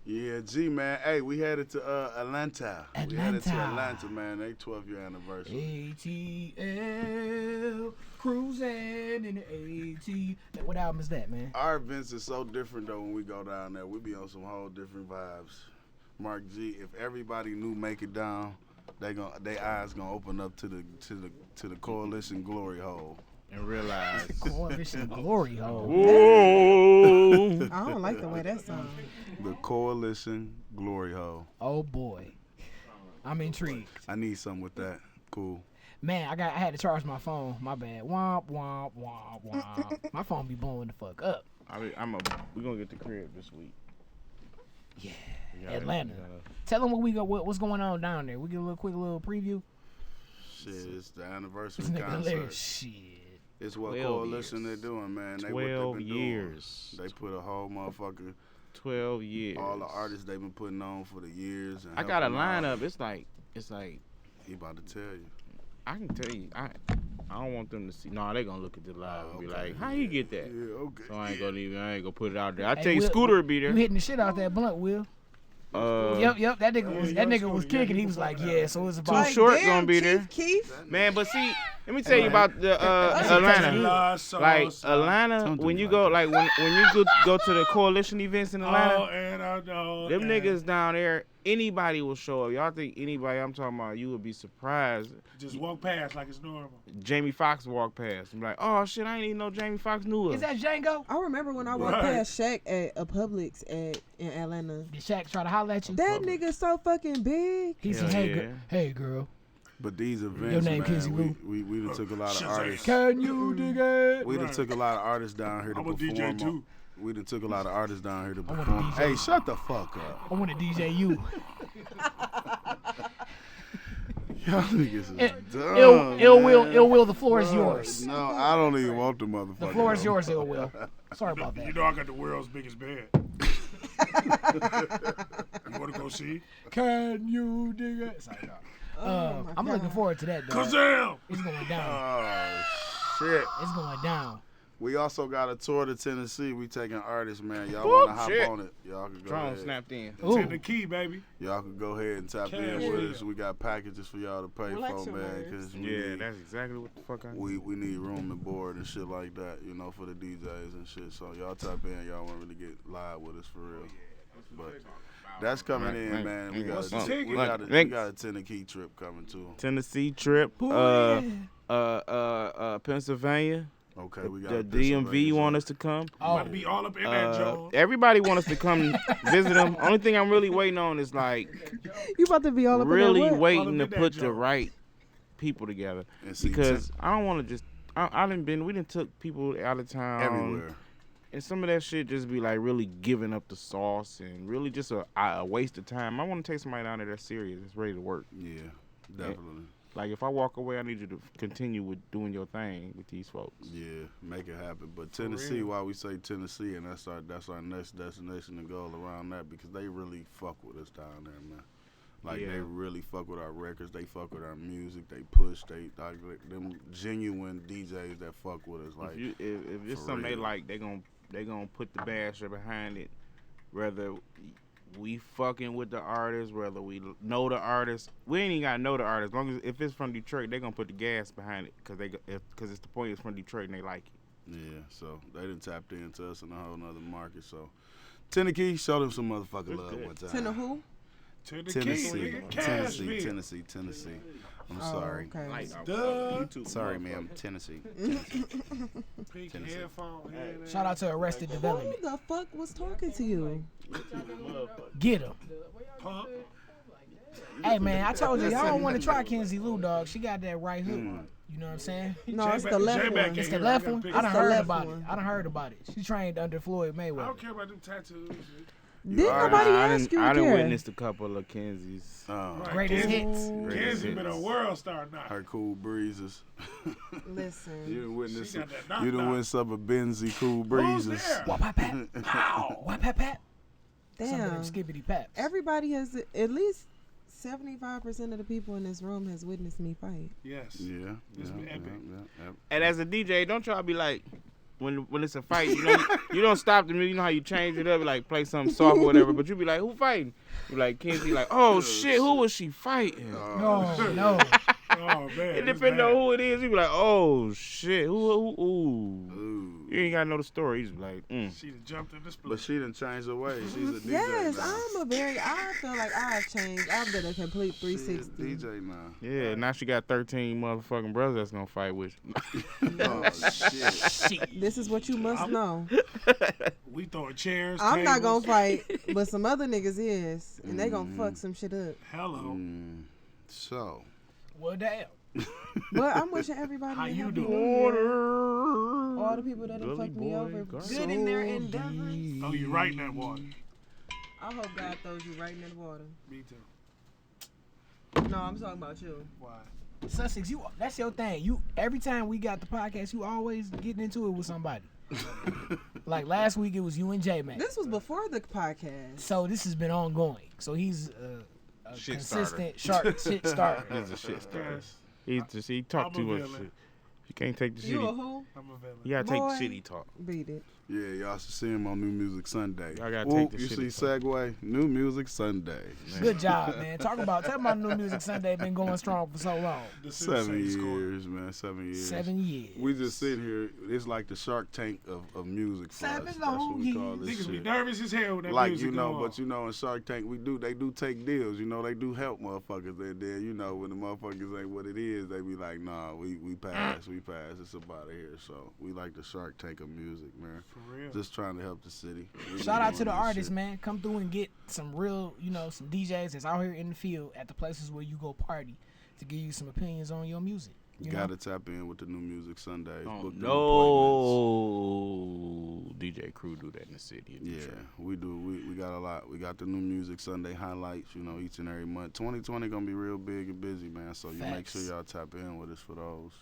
Yeah, G, man. Hey, we headed to Atlanta. We headed to Atlanta. Atlanta, man. They 12-year anniversary. ATL cruising in the AT. What album is that, man? Our events is so different though when we go down there. We be on some whole different vibes. Mark G, if everybody knew Make It Down, they eyes gonna open up to the Coalition glory hole. And realize. Coalition Glory Hole. Whoa. I don't like the way that sounds. The Coalition glory hole. Oh boy, I'm intrigued. I need something with that. Cool. Man, I had to charge my phone. My bad. Womp womp womp womp. My phone be blowing the fuck up. We're gonna get the crib this week. Yeah, We Atlanta. gotta- Tell them what's going on down there. We get a quick little preview. Shit, it's the anniversary This nigga concert. hilarious. Shit. It's what 12 Coalition years. they're doing, man. They 12 what they've been years. Doing. They put a whole motherfucker, 12 years. all the artists they've been putting on for the years. And I got a helping out. lineup. It's like He about to tell you. I can tell you. I don't want them to see. No, they gonna look at the live and be Okay. like, "How you get that?" Yeah, okay. So I ain't gonna put it out there. I Hey, tell you, Will- Scooter will be You there. hitting the shit out that blunt, Will. Yep. That nigga was kicking. He was like, yeah. So it's about. Too short gonna be Chief there. Keef. Man, but see, let me tell you about the Atlanta. Like Atlanta, Don't do when me you like go, that. like when you go to the Coalition events in Atlanta, Oh, and I know. them niggas down there, anybody will show up. Y'all think anybody I'm talking about, you would be surprised. Just walk past like it's normal. Jamie Foxx walked past. I'm like, oh shit, I ain't even know Jamie Foxx knew us. Is that Django? I remember when I walked Right. past Shaq at a Publix in Atlanta. Did Shaq try to holler at you? That nigga so fucking big. He said, Hell hey, yeah. hey, girl. But these events, name Kenzie man, Lou. we done took a lot of Shazam. artists. Can you dig it? We done took a lot of artists down here to I'm a perform. DJ too. We done took a lot of artists down here to I want a perform. DJ. Hey, shut the fuck up. I want to DJ you. Y'all niggas is dumb. Ill Will, the floor is yours. No, I don't even want the motherfucker. The floor is yours, Ill Will. Sorry about You that. know I got the world's biggest bed. You want to go see? Can you dig it? Sorry, no. my I'm looking God. forward to that, though. Kazam! It's going down. Oh, shit. It's going down. We also got a tour to Tennessee. We taking artists, man. Y'all Whoop, want to hop shit. on it. Y'all can go Drone ahead. snapped in. Ooh. Take the key, baby. Y'all can go ahead and tap in Cash with in. us. We got packages for y'all to pay Relax for, your man. nerves. Cause Yeah, that's exactly what the fuck I we need room and board and shit like that, you know, for the DJs and shit. So y'all tap in. Y'all want really get live with us for real. But that's coming in, Right. man. We What's got the a, ticket? we got a, we Thanks. got a Tennessee trip coming too. Tennessee trip, Pennsylvania. Okay, we got The a DMV Pennsylvania want trip. us to come. About to be all up in that, Joe. Everybody want us to come visit them. Only thing I'm really waiting on is like You about to be all up really in that what? All waiting to up in that put the joint. right people together And see, because I don't want to just. We done took people out of town everywhere. and some of that shit just be like really giving up the sauce and really just a waste of time. I want to take somebody down there that's serious, that's ready to work. Yeah, definitely. Like if I walk away, I need you to continue with doing your thing with these folks. Yeah, make it happen. But Tennessee, why we say Tennessee, and that's our next destination to go around that because they really fuck with us down there, man. Like Yeah. they really fuck with our records, they fuck with our music, they push, they like them genuine DJs that fuck with us. Like if it's for something they real. like, they gonna put the basher behind it. Whether we fucking with the artist, whether we know the artist, we ain't even gotta know the artist. As long as if it's from Detroit, they gonna put the gas behind it because it's the point it's from Detroit and they like it. yeah, so they done tapped into us in a whole nother market. So Tennessee, show them some motherfucking love good. one time. Tenna who? To the Tennessee, key, nigga. Cash me. Tennessee. I'm sorry. Okay. Duh. Sorry, ma'am. Tennessee. Pink Tennessee. headphone. Shout out to Arrested Who Development. the fuck was talking to you? Get him. Pump. Hey man, I told you y'all don't want to try Kenzie Lou, dog. She got that right hook. You know what I'm saying? No, it's the left J-Back one. can't It's the hear. left I gotta one. pick I it. done It's the heard left about it. one. I done heard about it. She trained under Floyd I Mayweather. don't care about them tattoos. Did nobody ask you? I done Care? witnessed a couple of Kenzie's. Greatest hits. Kenzie been a world star now. Her cool breezes. Listen. You done witnessed She got that knock you done knock. witnessed some of Benzie cool breezes. there? Wap pat pat. Wap pat pat. Some of them Damn. skibbity paps. Everybody has at least 75% of the people in this room has witnessed me fight. Yes. Yeah. It's been epic. And as a DJ, don't y'all be like, when it's a fight, you don't stop the music. You know how you change it up, like play something soft or whatever. But you be like, who fighting? You like Kenzie, like, oh shit, who was she fighting? No. Oh man. It depends on who it is. You be like, oh shit, who? Ooh. You ain't gotta know the story. You just be like, She done jumped in the split. But she done changed her ways. She's a DJ Yes, now. I feel like I've changed. I've done a complete She's a 360. DJ now. yeah. Now she got 13 motherfucking brothers that's gonna fight with you. Oh shit. This is what you must know. We throwing chairs. I'm not tables. gonna fight, but some other niggas is, and they gonna fuck some shit up. Hello. So. Well, damn. But I'm wishing everybody How a you happy doing? New Year. All the people that have fucked me over, Gully good in their endeavors. Oh, you right in that water. I hope God throws you right in the water. Me too. No, I'm talking about you. Why? Sussex, that's your thing. You every time we got the podcast, you always getting into it with somebody. Like last week, it was you and J-Man. This was before the podcast. So this has been ongoing. So he's a Shit consistent sharp shit starter. He's a shit star. Yes. He talk I'm too a much villain. shit. You can't take the shit. You a who? I'm a villain. You gotta take Boy. the shit he talk. Beat it. Yeah, y'all should see him on New Music Sunday. Y'all gotta Whoop, take the you shit see he talk. Segway? New Music Sunday. Good job, man. Tell about New Music Sunday been going strong for so long. The 7 Sensei score. years, man. 7 years. 7 years. We just sit here. It's like the Shark Tank of music for us. 7 That's what long we call this Niggas be shit. nervous as hell when that Like music you know, go but you know, in Shark Tank they do take deals. You know, they do help motherfuckers. And then you know, when the motherfuckers ain't what it is, they be like, nah, we pass. It's up out of here. So we like the Shark Tank of music, man. For real. Just trying to help the city. We Shout out doing to the this artists, shit. man. Come through and get some real, some DJs that's out here in the field at the places where you go party to give you some opinions on your music. You You gotta tap in with the New Music Sundays. Oh, Book them appointments. no DJ crew do that in the city. in Yeah, Detroit. we do. We got a lot. We got the New Music Sunday highlights, each and every month. 2020 gonna be real big and busy, man. So you make Facts. sure y'all tap in with us for those.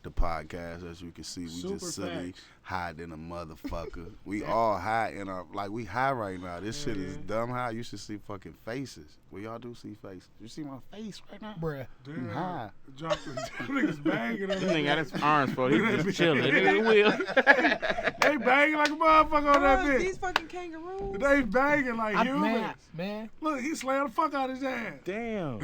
The podcast, as you can see, we Super just silly, facts. high than a motherfucker. We all high in our, we high right now. This shit is dumb high. You should see fucking faces. Well, y'all do see faces. You see my face right now? Bruh. I'm high. Drop the niggas banging on This that. nigga got his arms for He just chilling. It will. They banging like a motherfucker on that Oh, bitch. these fucking kangaroos. They banging like humans. Man. Look, he slammed the fuck out his ass. Damn.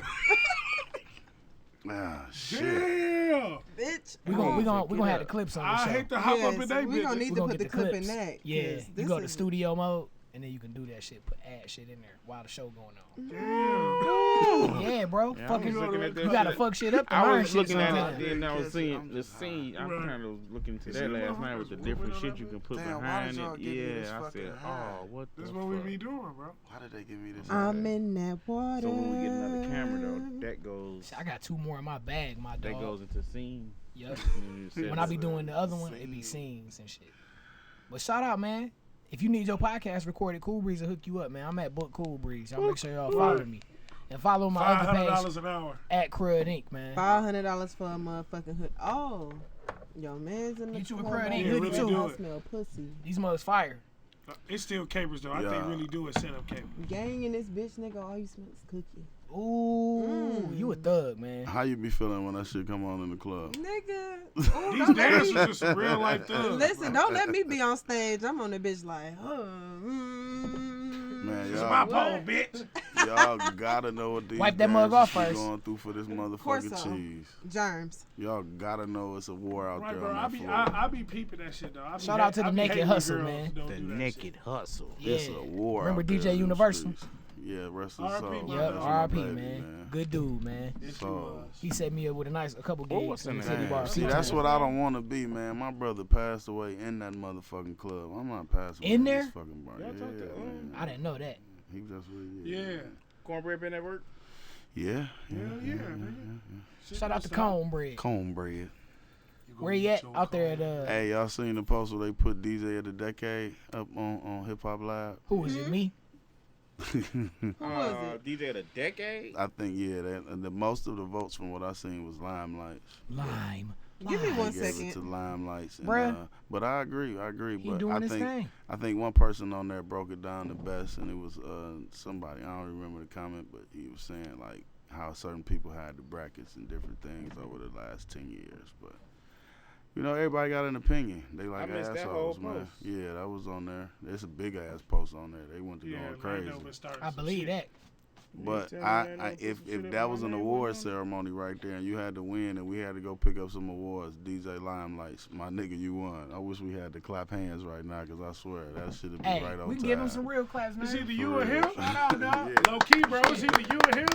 Ah, shit. Damn. Bitch. We gonna have the clips on the I show. hate to hop up in Yes, that we gonna bitch. need We to gonna put get the the clip clips. in that. Yeah, 'cause you this go to is- studio mode, and then you can do that shit, add shit in there while the show going on. Damn. Yeah, bro. Yeah, I Fucking, was looking at that you gotta shit. fuck shit up to I learn was shit looking at sometimes. it, then I was Because seeing I'm the just scene. I'm Right. kind of looking into See, that last night with the motherfuckers different moving shit on you up. can put Damn, why behind did y'all it. give me this Yeah, I fucking said, high? oh, what the This is fuck? what we be doing, bro. Why did they give me this? I'm in that water. So when we get another camera though, that goes I got 2 more in my bag, my that dog. goes into scene. Yup. And you When I be set- doing the other one, it be scenes and shit. But shout out, man. If you need your podcast recorded, Cool Breeze will hook you up, man. I'm at Book Cool Breeze. Y'all make sure y'all follow me. And follow my other page $500 an hour. at Crud Inc., man. $500 for a motherfucking hood. Oh, yo, man's in the Get you a corner. crud, ain't Yeah, hoodie really too. do I it. smell pussy. These mugs fire. It's still capers though. I Yeah. think really do it set up capers. Gang in this bitch, nigga. All you smell is cookie. Ooh, you a thug, man. How you be feeling when that shit come on in the club? Nigga. Ooh, These don't let dancers me, are some real life thugs. listen, don't let me be on stage. I'm on the bitch like, Man, It's my y'all, pole, bitch. y'all gotta know what these Wipe that mug dancers off be first. going through for this course motherfucking so. cheese. germs. Y'all gotta know it's a war out Right, there bro. on I that be floor. I be peeping that shit though. I be Shout out to I the be Naked hating Hustle, girls man. who don't The do that naked shit. hustle. Yeah. It's a war. Remember out there DJ in them Universal? streets. Yeah, rest of his soul. R.I.P., Yep, That's my R.I.P. baby, man. Good dude, man. Yes, he So, was. He set me up with a couple gigs what's in in the that? Titty Bar. See, that's what I don't want to be, man. My brother passed away in that motherfucking club. I'm not passing away In in there? this fucking bar. Y'all talked to, Man. I didn't know that. He just really Yeah. Cornbread been at work? Yeah. Hell yeah, nigga. Shit Shout out to goes on. Cornbread. Cornbread. You gonna Where he get at? your Out there at corn. Hey, y'all seen the post where they put DJ of the Decade up on Hip Hop Live? Who was it? Me? Who was it? DJ of the decade? I think the most of the votes from what I seen was Limelight. Lime. Give me Lime. one They gave it second. to Limelights. Bruh. But I agree. He But doing I his think thing. I think one person on there broke it down the best, and it was somebody. I don't remember the comment, but he was saying like how certain people had the brackets and different things over the last 10 years. But you know, everybody got an opinion. They like I missed that assholes, whole man. post. Yeah, that was on there. There's a big ass post on there. They went to Yeah, going crazy. Lando been starting I some believe shit. that. But tell me I that don't put if some shit up that on was my an name, award what on it? ceremony right there, and you had to win, and we had to go pick up some awards, DJ Limelights, my nigga, you won. I wish we had to clap hands right now, cause I swear that should have been Hey, right on we can time. give him some real claps, It's man. either you or him. real. Shout out, dog. Yeah. Low key, bro. It's either you or him.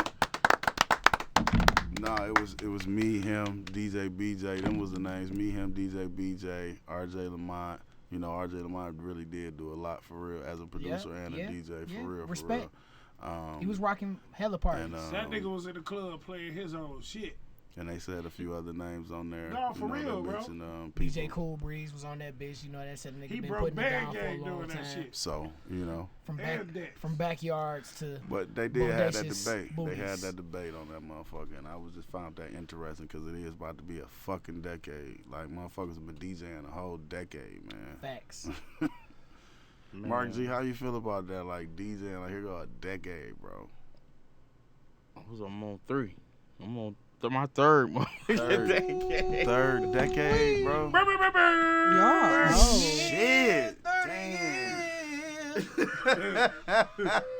Nah, it was me, him, DJ BJ. Them was the names. Me, him, DJ BJ, RJ Lamont. You know, RJ Lamont really did do a lot for real as a producer and a DJ for real. Respect. For real. He was rocking hella parties. and, That nigga was in the club playing his own shit. and they said a few other names on there. No, for you know, real, they bro. mentioned, DJ people. Cool Breeze was on that bitch. You know that said nigga He been broke putting it Bad down for a Gang long doing that time. shit. So, you know. And that. From backyards to But they did have that Bodacious debate. They had booties. that debate on that motherfucker, and I was just found that interesting because it is about to be a fucking decade. Like, motherfuckers have been DJing a whole decade, man. facts. Mark G, how you feel about that? Like, DJing, like, here go a decade, bro. I'm on 3. I'm on my third one. Third decade, bro. Y'all. Oh, shit. Damn.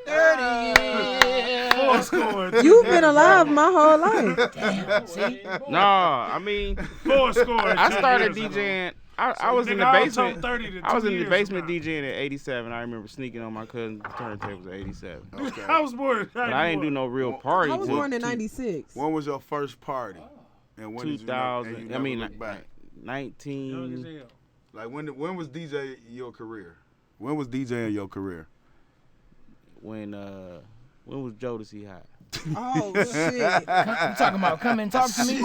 30 Four scoring. You've been alive my whole life. Damn, see? Nah, I mean, Four scoring. I started DJing. I was in the basement. I was in the basement DJing at 87. I remember sneaking on my cousin's turntables at 87. Okay. I was born in 91. But I didn't do no real party I was till born in 96. When was your first party? And when did you know, 2000. and you I never mean, look back? Young as 19. hell. Like, when was DJ your career? When was DJing your career? When was Jodeci hot? Oh, shit. You talking about Come and Talk to Me?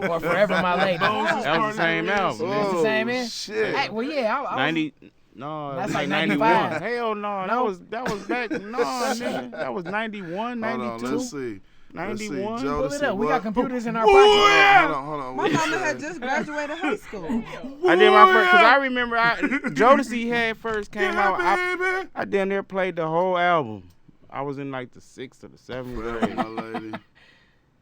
Or Forever My Lady? That was the same album. That's the same, man? Shit. Hey, well, yeah, I was 90. No, That's that's like like 95. 91. Hell no, No? that was back. No, nigga, that was 91, 92. Hold on, let's see. 91. Let's see. Pull it up. We Jodeci, got what? computers in our Ooh, pockets. yeah. Hold on. My Wait. mama had just graduated high school. I did my first, because I remember Jodeci had first came out. baby. I damn near played the whole album. I was in like the 6th or the 7th Forever, grade. my lady.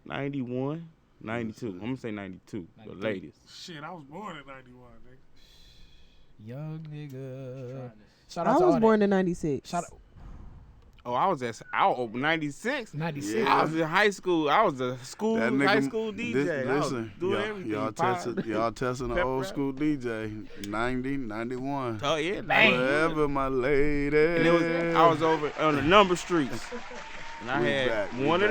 91, 92. I'm going to say 92, the 92. latest. Shit, I was born in 91, nigga. Young nigga. Shout I out to all was that. born in 96. Shout out. Oh, I was at 96. 96. Yeah. I was in high school. I was a That high nigga, school DJ. this- I was listen, doing everything. y'all testing the Pep old rap. school DJ, 90, 91. Oh yeah, Bang. Forever, my lady. And it was I was over on the number streets, and I We had back, we one of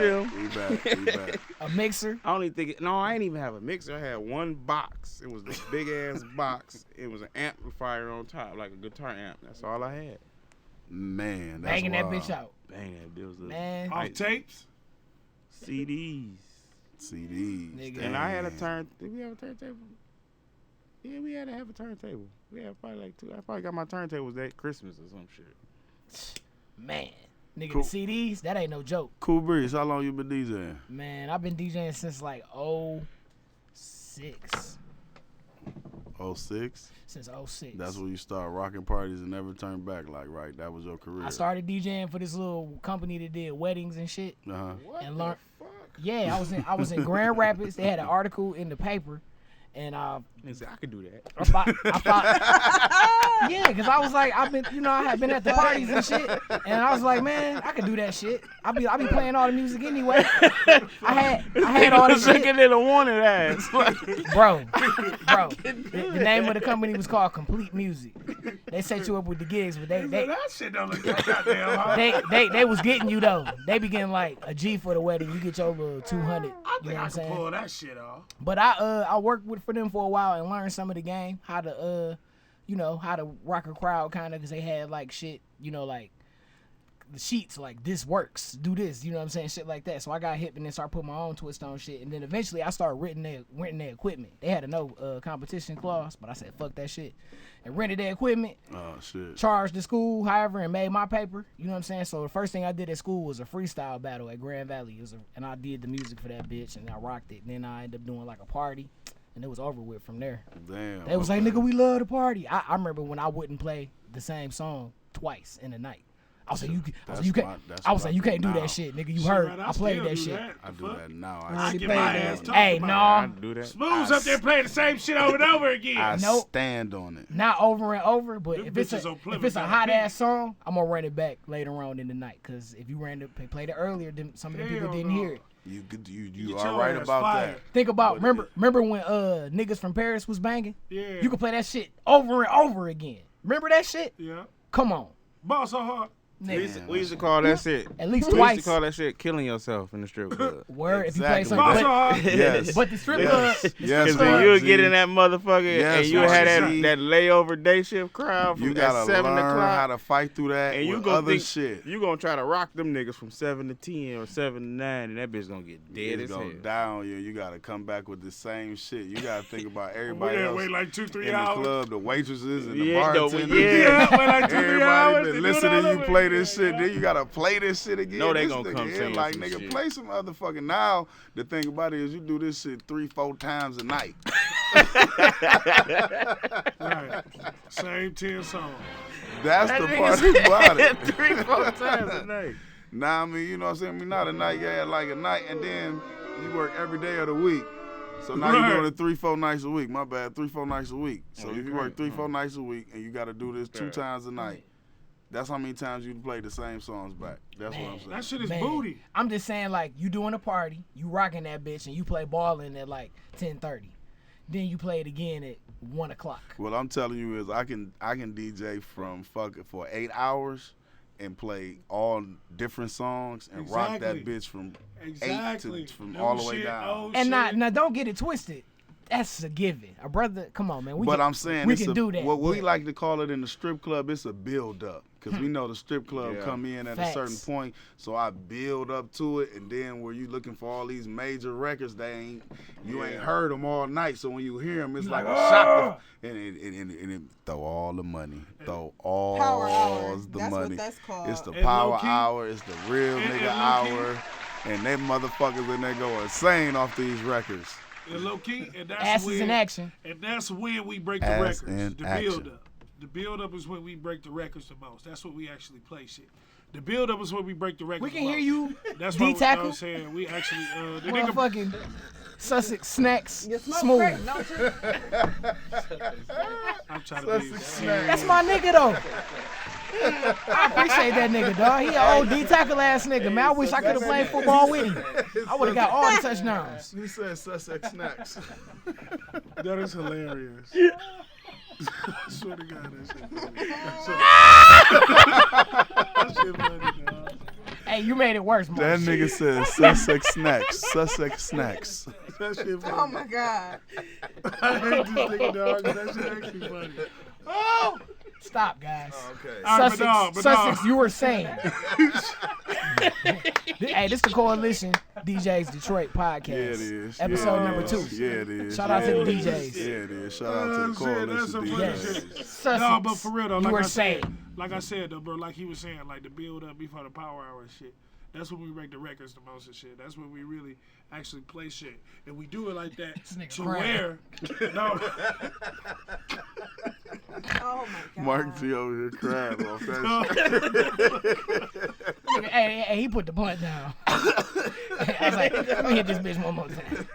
back, them. We back. A mixer. I don't even think no, I ain't even have a mixer. I had one box. It was this big ass box. It was an amplifier on top, like a guitar amp. That's all I had. Man, that's Banging that wild. bitch out. Bang, that was a Man. Off tapes? CDs. CDs. Nigga. And I had a damn. turn. Did we have a turntable? Yeah, we had to have a turntable. We had probably like 2. I probably got my turntables that Christmas or some shit. Man. Nigga, Cool. the CDs, that ain't no joke. Cool Breeze, how long you been DJing? Man, I've been DJing since like 06. 06? Since 06. That's when you start rocking parties and never turn back, like, right? That was your career. I started DJing for this little company that did weddings and shit. Uh-huh. What And the learn- fuck? Yeah, I was in Grand Rapids. They had an article in the paper, and Nigga said, I could do that. I Yeah, because I was like, I had been at the parties and shit, and I was like, man, I could do that shit. I be playing all the music anyway. I had all the shit. Looking at a wanted ass. Bro, the name of the company was called Complete Music. They set you up with the gigs, but that shit don't look that goddamn hard. they was getting you though. They be getting like a G for the wedding. You get your little 200. I You think know what I I'm can saying? pull that shit off. But I worked for them for a while and learned some of the game, how to how to rock a crowd kind of, because they had like shit, like the sheets, like this works, do this, you know what I'm saying, shit like that. So I got hip and then started putting my own twist on shit, and then eventually I started renting their equipment. They had a no competition clause, but I said fuck that shit and rented their equipment. Oh shit. Charged the school, however, and made my paper. You know what I'm saying? So the first thing I did at school was a freestyle battle at Grand Valley. And I did the music for that bitch, and I rocked it. And then I ended up doing like a party, and it was over with from there. Damn. They was like, nigga, we love the party. I remember when I wouldn't play the same song twice in a night. I was like, you can't do that shit, nigga. You heard? Man, I played that shit. I do that now. I get my ass talking Hey, about no. I do that. Smooth's up there playing the same shit over and over again. I Nope. stand on it. Not over and over, but Them if it's bitches on a Plymouth got hot beat. ass song, I'm gonna run it back later on in the night. Cause if you played it earlier, then some of the people Hell didn't no. hear it. You Get are your right ass about fired. that. Think about But remember when niggas from Paris was banging? Yeah. You could play that shit over and over again. Remember that shit? Yeah. Come on, Boss so hard. nigga. We used to call that shit. At least We used twice. to call that shit killing yourself in the strip club. Word if you Exactly. play Boss so something. hard. Yes. But the strip Yes. club, Yes, Because Mark then you would G. get in that motherfucker Yes, and you Mark had G. that layover day shift crowd from You at gotta 7 learn o'clock. how to fight through that And you with gonna other think shit. you gonna try to rock them niggas from 7 to 10 or 7 to 9, and that bitch gonna get dead It's as hell. gonna die on you. You gotta come back with the same shit. You gotta think about everybody We else wait like 2-3 in the hours. club, the waitresses and the Yeah, bartenders. Yeah, wait like 2-3 Everybody hours. been and do it listening all to you over play again, this shit. yeah. Then you gotta play this shit again. No, they This gonna nigga come here saying like, some nigga, shit. play some motherfucking. Now the thing about it is you do this shit 3-4 times a night. Right. Same 10 songs. That's the part about it. 3-4 times a night. Nah, I mean, you know what I'm saying? I mean, not a night, yeah, like a night, and then you work every day of the week. So now Right. you're doing it 3-4 nights a week. My bad, 3-4 nights a week. So Oh, if you you work crazy. 3-4 nights a week and you got to do this 2 Right. times a night, that's how many times you play the same songs back. That's what I'm saying. That shit is man, booty. I'm just saying, like, you doing a party, you rocking that bitch, and you play balling at like 10:30. Then you play it again at 1 o'clock. What I'm telling you is I can DJ from fucking for 8 hours and play all different songs and rock that Exactly. bitch from Exactly. 8 to from New all the way shit, down. old And shit. now don't get it twisted. That's a given. A brother, come on, man. But I'm saying we it's can do that. What we but- like to call it in the strip club, it's a build up. Because we know the strip club Yeah. come in at Facts. a certain point. So I build up to it, and then where you looking for all these major records, you ain't heard them all night. So when you hear them, it's like a shock. And it throw all the money. Throw all Power hour. the That's money. what that's called. It's the And power low-key- hour. It's the real and nigga low-key- hour. And them motherfuckers in there go insane off these records. And low key, and that's Asses when, in action. And that's when we break the Ass records. in The action. build up. The build up is when we break the records the most. That's when we actually play shit. The build up is when we break the records. We the can hear most. you, That's what D-tackle. I'm saying. We actually the nigga. Motherfucking Sussex Snacks You smoke Smooth. crack, don't you? I'm trying to be. That's my nigga though. I appreciate that nigga, dog. He an old D-tackle ass nigga, man. I wish I could have played football with him. I would have got all the touchdowns. You said Sussex Snacks. That is hilarious. I swear to God, that shit funny. That shit funny, dog. Hey, you made it worse, man. That nigga said Sussex Snacks. Sussex Snacks. That shit funny. Oh my God. I hate this nigga, dog. That shit actually funny. Oh! Stop, guys. Okay. All right, Sussex, but Sussex, you were saying. Hey, this the Coalition DJs Detroit podcast. Yeah, it is. Episode Yeah, number it 2. is. Yeah, it is. Shout out to the Yeah, DJs. Yeah, it is. Shout out to the That's Coalition some funny Yes. shit. Sussex, No, but for real though, you like were I said, saying. like I said though, bro, like he was saying, like the build up before the power hour and shit. That's when we break the records the most and shit. That's when we really actually play shit, and we do it like that nigga to crying. where. No, Oh my God. Mark G over here crying off that shit. Hey, he put the blunt down. I was like, let me hit this bitch one more time.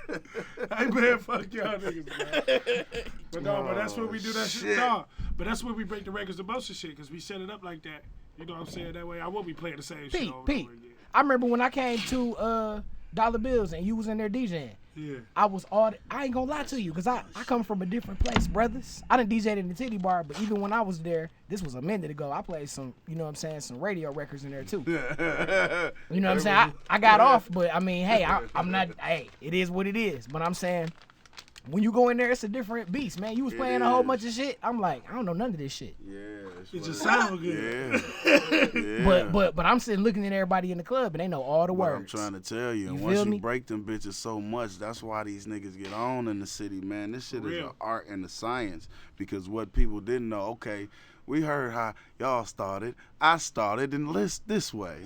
hey man, fuck y'all niggas, man. But no, but that's when we do that shit. shit. No, But that's where we break the records the most and shit, because we set it up like that. You know what I'm saying? That way I won't be playing the same shit over and over again. I remember when I came to Dollar Bills and you was in there DJing. Yeah. I ain't gonna lie to you, because I come from a different place, brothers. I done DJ'd in the titty bar, but even when I was there, this was a minute ago, I played some, you know what I'm saying, some radio records in there too. You know what I'm saying? I got off, but I mean, hey, I'm not, hey, it is what it is. But I'm saying, when you go in there, it's a different beast, man. You was playing a whole bunch of shit. I'm like, I don't know none of this shit. Yeah. It just sounds good. Yeah. But I'm sitting looking at everybody in the club and they know all the words. I'm trying to tell you, and You once feel you me? break them bitches so much, that's why these niggas get on in the city, man. This shit is an art and a science, because what people didn't know, okay, we heard how y'all started, I started, and list this way.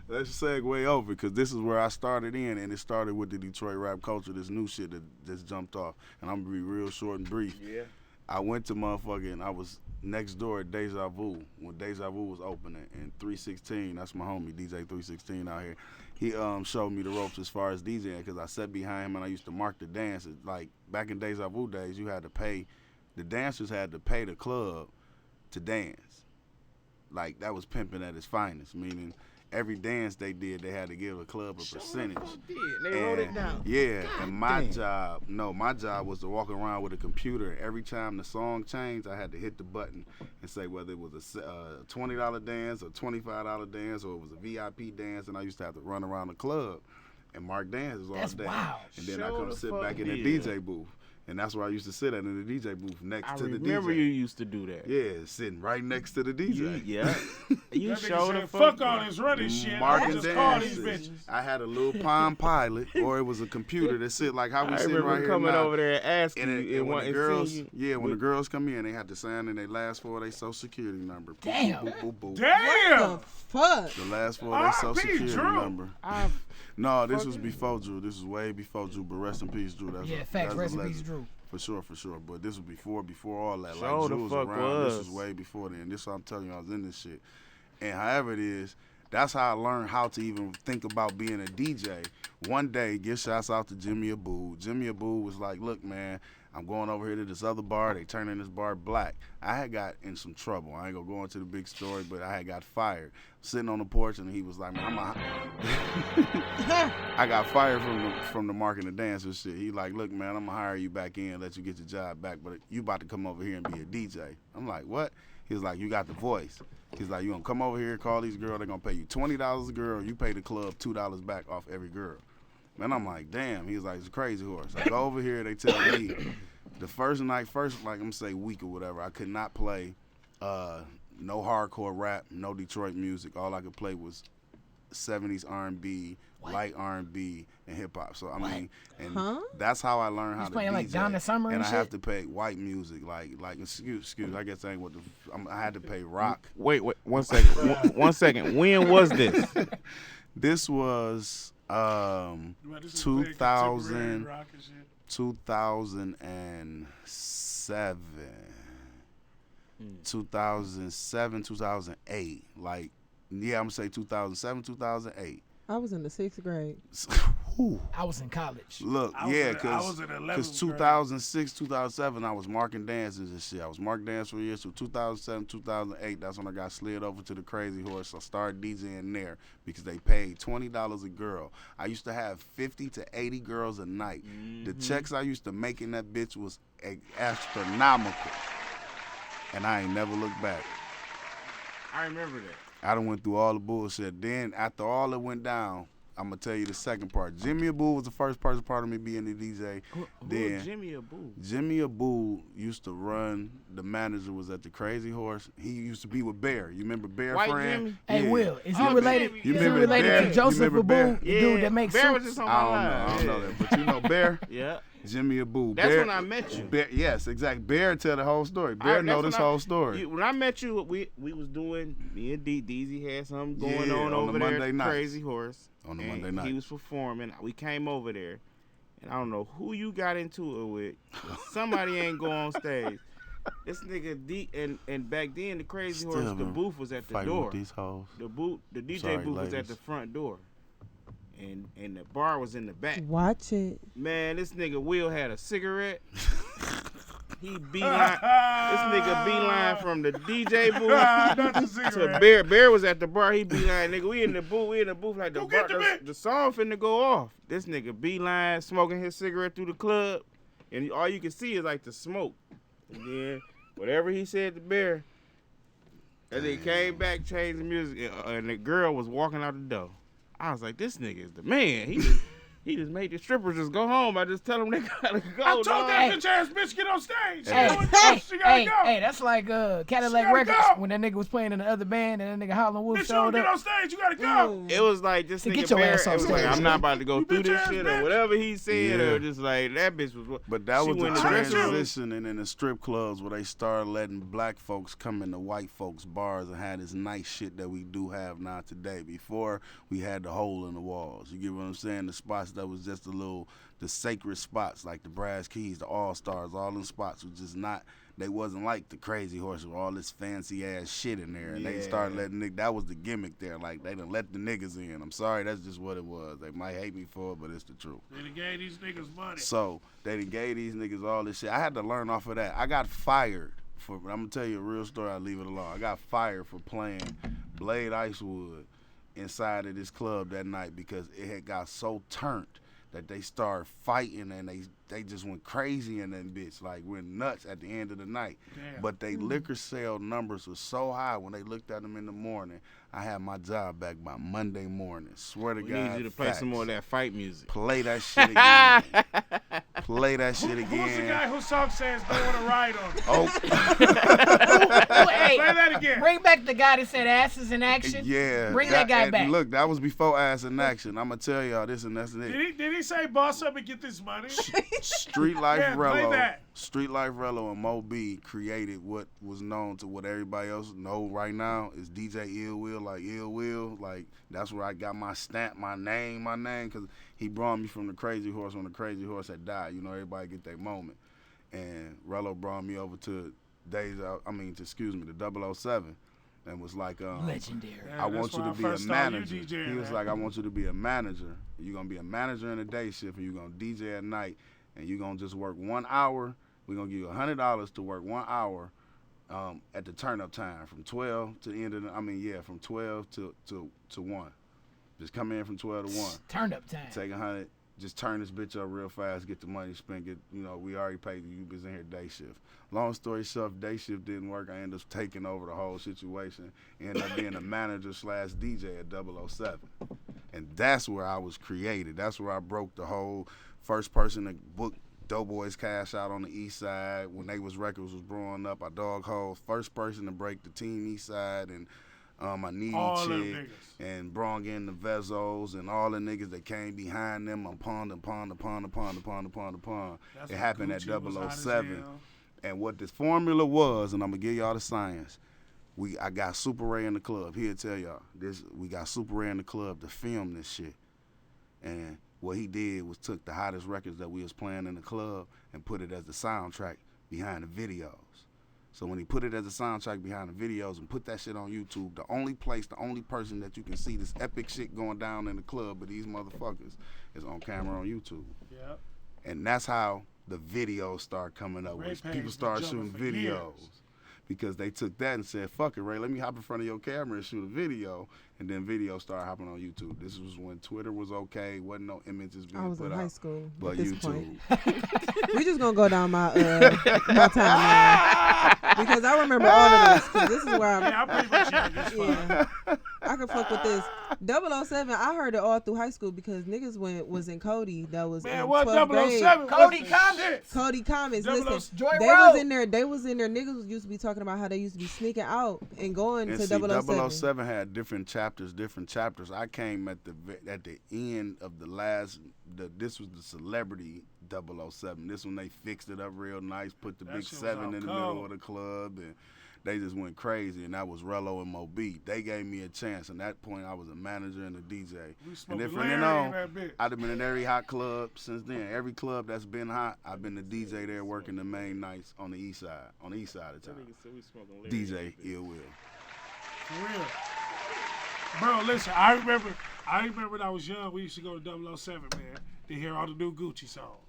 Let's segue over, because this is where I started in, and it started with the Detroit rap culture, this new shit that just jumped off. And I'm going to be real short and brief. Yeah. I went to motherfucking, I was next door at Deja Vu when Deja Vu was opening, and 316, that's my homie, DJ 316 out here. He showed me the ropes as far as DJing, because I sat behind him and I used to mark the dances. Like, back in Deja Vu days, you had to pay, the dancers had to pay the club to dance. Like, that was pimping at its finest, meaning every dance they did, they had to give a club a percentage. They wrote it down. Yeah, and my job was to walk around with a computer. Every time the song changed, I had to hit the button and say whether it was a $20 dance or $25 dance or it was a VIP dance, and I used to have to run around the club and mark dances all That's day. wild. And then I come sit back in the DJ booth. And that's where I used to sit at, in the DJ booth next to the DJ. I remember you used to do that. Yeah, sitting right next to the DJ. You That nigga showed said, the fuck all this running shit. I just call these bitches. I had a little Palm Pilot, or it was a computer that sit like how we sit right here. I remember coming now. over there and asking And when the girls come in, they had to sign in their last four of their social security number. Damn. Boop, boop, boop. Damn. Fuck. The last four of their social R.I.P. security Drew. number. No, this was before Drew. This was way before Drew, but rest in peace, Drew. Yeah, facts, rest in peace, Drew. For sure. But this was before all that. Show Like, the Drew was fuck around. was. This was way before then. This is what I'm telling you, I was in this shit. And however it is, that's how I learned how to even think about being a DJ. One day, give shouts out to Jimmy Abu. Jimmy Abu was like, look, man, I'm going over here to this other bar. They turning this bar black. I had got in some trouble. I ain't gonna go into the big story, but I had got fired. Sitting on the porch, and he was like, man, I got fired from the marketing and dance and shit. He like, look, man, I'm gonna hire you back in, let you get your job back, but you about to come over here and be a DJ. I'm like, what? He's like, you got the voice. He's like, you gonna come over here, call these girls, they're gonna pay you $20 a girl, you pay the club $2 back off every girl. Man, I'm like, damn. He was like, it's a crazy horse. I go over here, they tell me the first night, like I'm gonna say week or whatever, I could not play no hardcore rap, no Detroit music. All I could play was 70s R&B, light R&B, and hip hop. So I mean, and that's how I learned how to playing DJ. like Donna Summer and I shit? have to pay white music, like excuse. I guess I ain't what I had to pay rock. Wait, 1 second. 1 second. When was this? This was 2000, 2007, 2007, 2008. Like, yeah, I'm gonna say 2007, 2008. I was in the 6th grade. I was in college. Look, I was because in 11th 2006, 2007, I was marking dances and shit. I was marking dance for years. So 2007, 2008, that's when I got slid over to the Crazy Horse. I started DJing there because they paid $20 a girl. I used to have 50 to 80 girls a night. The checks I used to make in that bitch was astronomical. And I ain't never looked back. I remember that. I done went through all the bullshit. Then after all that went down, I'm gonna tell you the second part. Jimmy Abu was the first part of me being the DJ. Who Then was Jimmy Abu? Jimmy Abu used to run. The manager was at the Crazy Horse. He used to be with Bear. You remember Bear, White friend? Jimmy? Hey, Yeah. Will, is he Oh, related? Jimmy. You Is he remember related Bear? to You Joseph remember Abu, Bear? the dude that makes Bear was suits? just on I my don't line. know that, but you know Bear. Yeah. Jimmy Abu. That's Bear, when I met you. Bear, yes, exactly. Bear tell the whole story. Bear know this whole story. When I met you, we was doing, me and DZ had something going Yeah, on over the there Monday at nights. Crazy Horse. On the and Monday night. He was performing. We came over there. And I don't know who you got into it with. But somebody ain't go on stage. This nigga and back then the Crazy Horse, the booth was at the Fighting door. with these hoes. The DJ Sorry, booth was at ladies. the front door. And the bar was in the back. Watch it. Man, this nigga Will had a cigarette. He beeline. This nigga beeline from the DJ Not the booth to cigarette. Bear. Bear was at the bar. He beeline, nigga. We in the booth like the Go bar. get the bitch. The song finna go off. This nigga beeline smoking his cigarette through the club, and all you can see is like the smoke. And then whatever he said to Bear, that nigga came back, changed the music, and the girl was walking out the door. I was like, this nigga is the man. He just made the strippers just go home. I just tell them they gotta go. I told dog. that bitch ass bitch get on stage. Hey, that's like Cadillac gotta Records go. when that nigga was playing in the other band and that nigga Holland Wolf Bitch, you don't showed get up. on stage. You gotta go. It was like this To nigga get your Bear, ass off it was like, stage, I'm not about to go You through this bitch-ass shit bitch. or whatever he said, Yeah. or just like that bitch was. But that she was the went to the restroom. transition in the strip clubs where they started letting black folks come into white folks' bars and had this nice shit that we do have now today. Before, we had the hole in the walls. You get what I'm saying? The spots that was just the sacred spots like the Brass Keys, the All-Stars, all them spots was just not, they wasn't like the Crazy Horse with all this fancy ass shit in there. And they started letting that was the gimmick there. Like, they done let the niggas in. I'm sorry, that's just what it was. They might hate me for it, but it's the truth. They done gave these niggas money. So they done gave these niggas all this shit. I had to learn off of that. I got fired for, I'm gonna tell you a real story, I'll leave it alone. I got fired for playing Blade Icewood inside of this club that night because it had got so turned that they started fighting and they just went crazy in that bitch, like went nuts at the end of the night. Damn. But they liquor sale numbers were so high when they looked at them in the morning. I had my job back by Monday morning. Swear to We God. need you to play some more of that fight music. Play that shit again. Play that shit again. Who's the guy whose song says don't want to ride on it? Oh, Hey, Play that again. bring back the guy that said asses in action. yeah. Bring that guy and back. Look, that was before Ass in Action. I'm going to tell y'all this and that's it. Did he say boss up and get this money? Street Life Yeah, play Rello, that. Street Life Rello and Mo B created what was known to what everybody else know right now is DJ Ill Will, like Ill Will. Like, that's where I got my stamp, my name, because he brought me from the Crazy Horse when the Crazy Horse had died. You know, everybody get their moment. And Rello brought me over to the 007 and was like, Legendary. I want you to be a first saw you manager. DJing, He was man. like, I want you to be a manager. You're going to be a manager in the day shift, and you're going to DJ at night, and you're going to just work 1 hour. We're going to give you $100 to work 1 hour at the turn-up time from 12 to the end of from 12 to 1. Just come in from 12 to 1. Turn up time. Take 100. Just turn this bitch up real fast, get the money spent, we already paid you was in here day shift. Long story short, day shift didn't work. I ended up taking over the whole situation. Ended up being a manager / DJ at 007. And that's where I was created. That's where I broke the whole first person to book Doughboys Cash Out on the East Side. When they records was growing up, I dog hole. First person to break the Team East Side and I Need All them Chick niggas. and brought in the Vezos and all the niggas that came behind them upon. That's It when happened at Gucci was hot as 007. hell. And what this formula was, and I'm gonna give y'all the science. I got Super Ray in the club. He'll tell y'all this. We got Super Ray in the club to film this shit. And what he did was took the hottest records that we was playing in the club and put it as the soundtrack behind the videos. So when he put it as a soundtrack behind the videos and put that shit on YouTube, the only person that you can see this epic shit going down in the club with these motherfuckers is on camera on YouTube. Yep. And that's how the videos start coming up. Ray When Page people been start jumping shooting for videos. years. Because they took that and said, fuck it, Ray, let me hop in front of your camera and shoot a video. And then videos started hopping on YouTube. This was when Twitter was okay. Wasn't no images being I was put in high out. school But at this YouTube. point. We just gonna go down my my timeline because I remember all of this. 'Cause this is where I'm. Yeah, I'm pretty much young as fuck. Yeah, I can fuck with this. 007, I heard it all through high school because niggas was in Cody that was Man, in what 12th grade. 007? Cody What's Comics. the shit? Cody Comics. Double Listen, Joy they Road. was in there. They was in there. Niggas used to be talking about how they used to be sneaking out and going And to see, 007. 007 had different chapters. I came at the end of the last. This was the celebrity 007. This one they fixed it up real nice, put the That big shit was 7 out in the cold. middle of the club, and they just went crazy. And that was Rello and Mo B. They gave me a chance. And at that point, I was a manager and a DJ. We And smoking then from Larry then in on, that bitch. I've been in every hot club since then. Every club that's been hot, I've been the DJ there working the main nights on the east side. On the east side of town. DJ Ill Will. For real. Bro, listen, I remember when I was young, we used to go to 007, man, to hear all the new Gucci songs.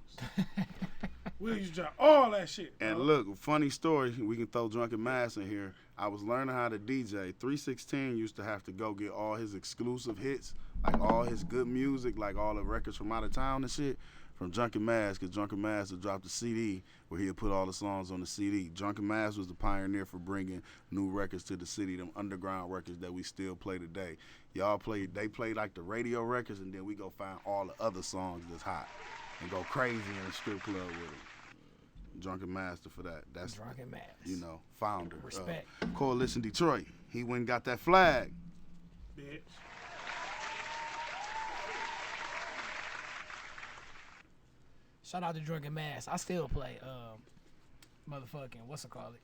We used to drop all that shit. And bro. look, funny story, we can throw Drunken Mass in here. I was learning how to DJ. 316 used to have to go get all his exclusive hits, like all his good music, like all the records from out of town and shit, from Drunken Mass, because Drunken Mass would drop the CD where he'd put all the songs on the CD. Drunken Mass was the pioneer for bringing new records to the city, them underground records that we still play today. They play like the radio records, and then we go find all the other songs that's hot and go crazy in the strip club with it. Drunken Master for that. That's Drunken Mass. Founder. Respect. Coalition Detroit. He went and got that flag. Bitch. Shout out to Drunken Mass. I still play motherfucking what's it called?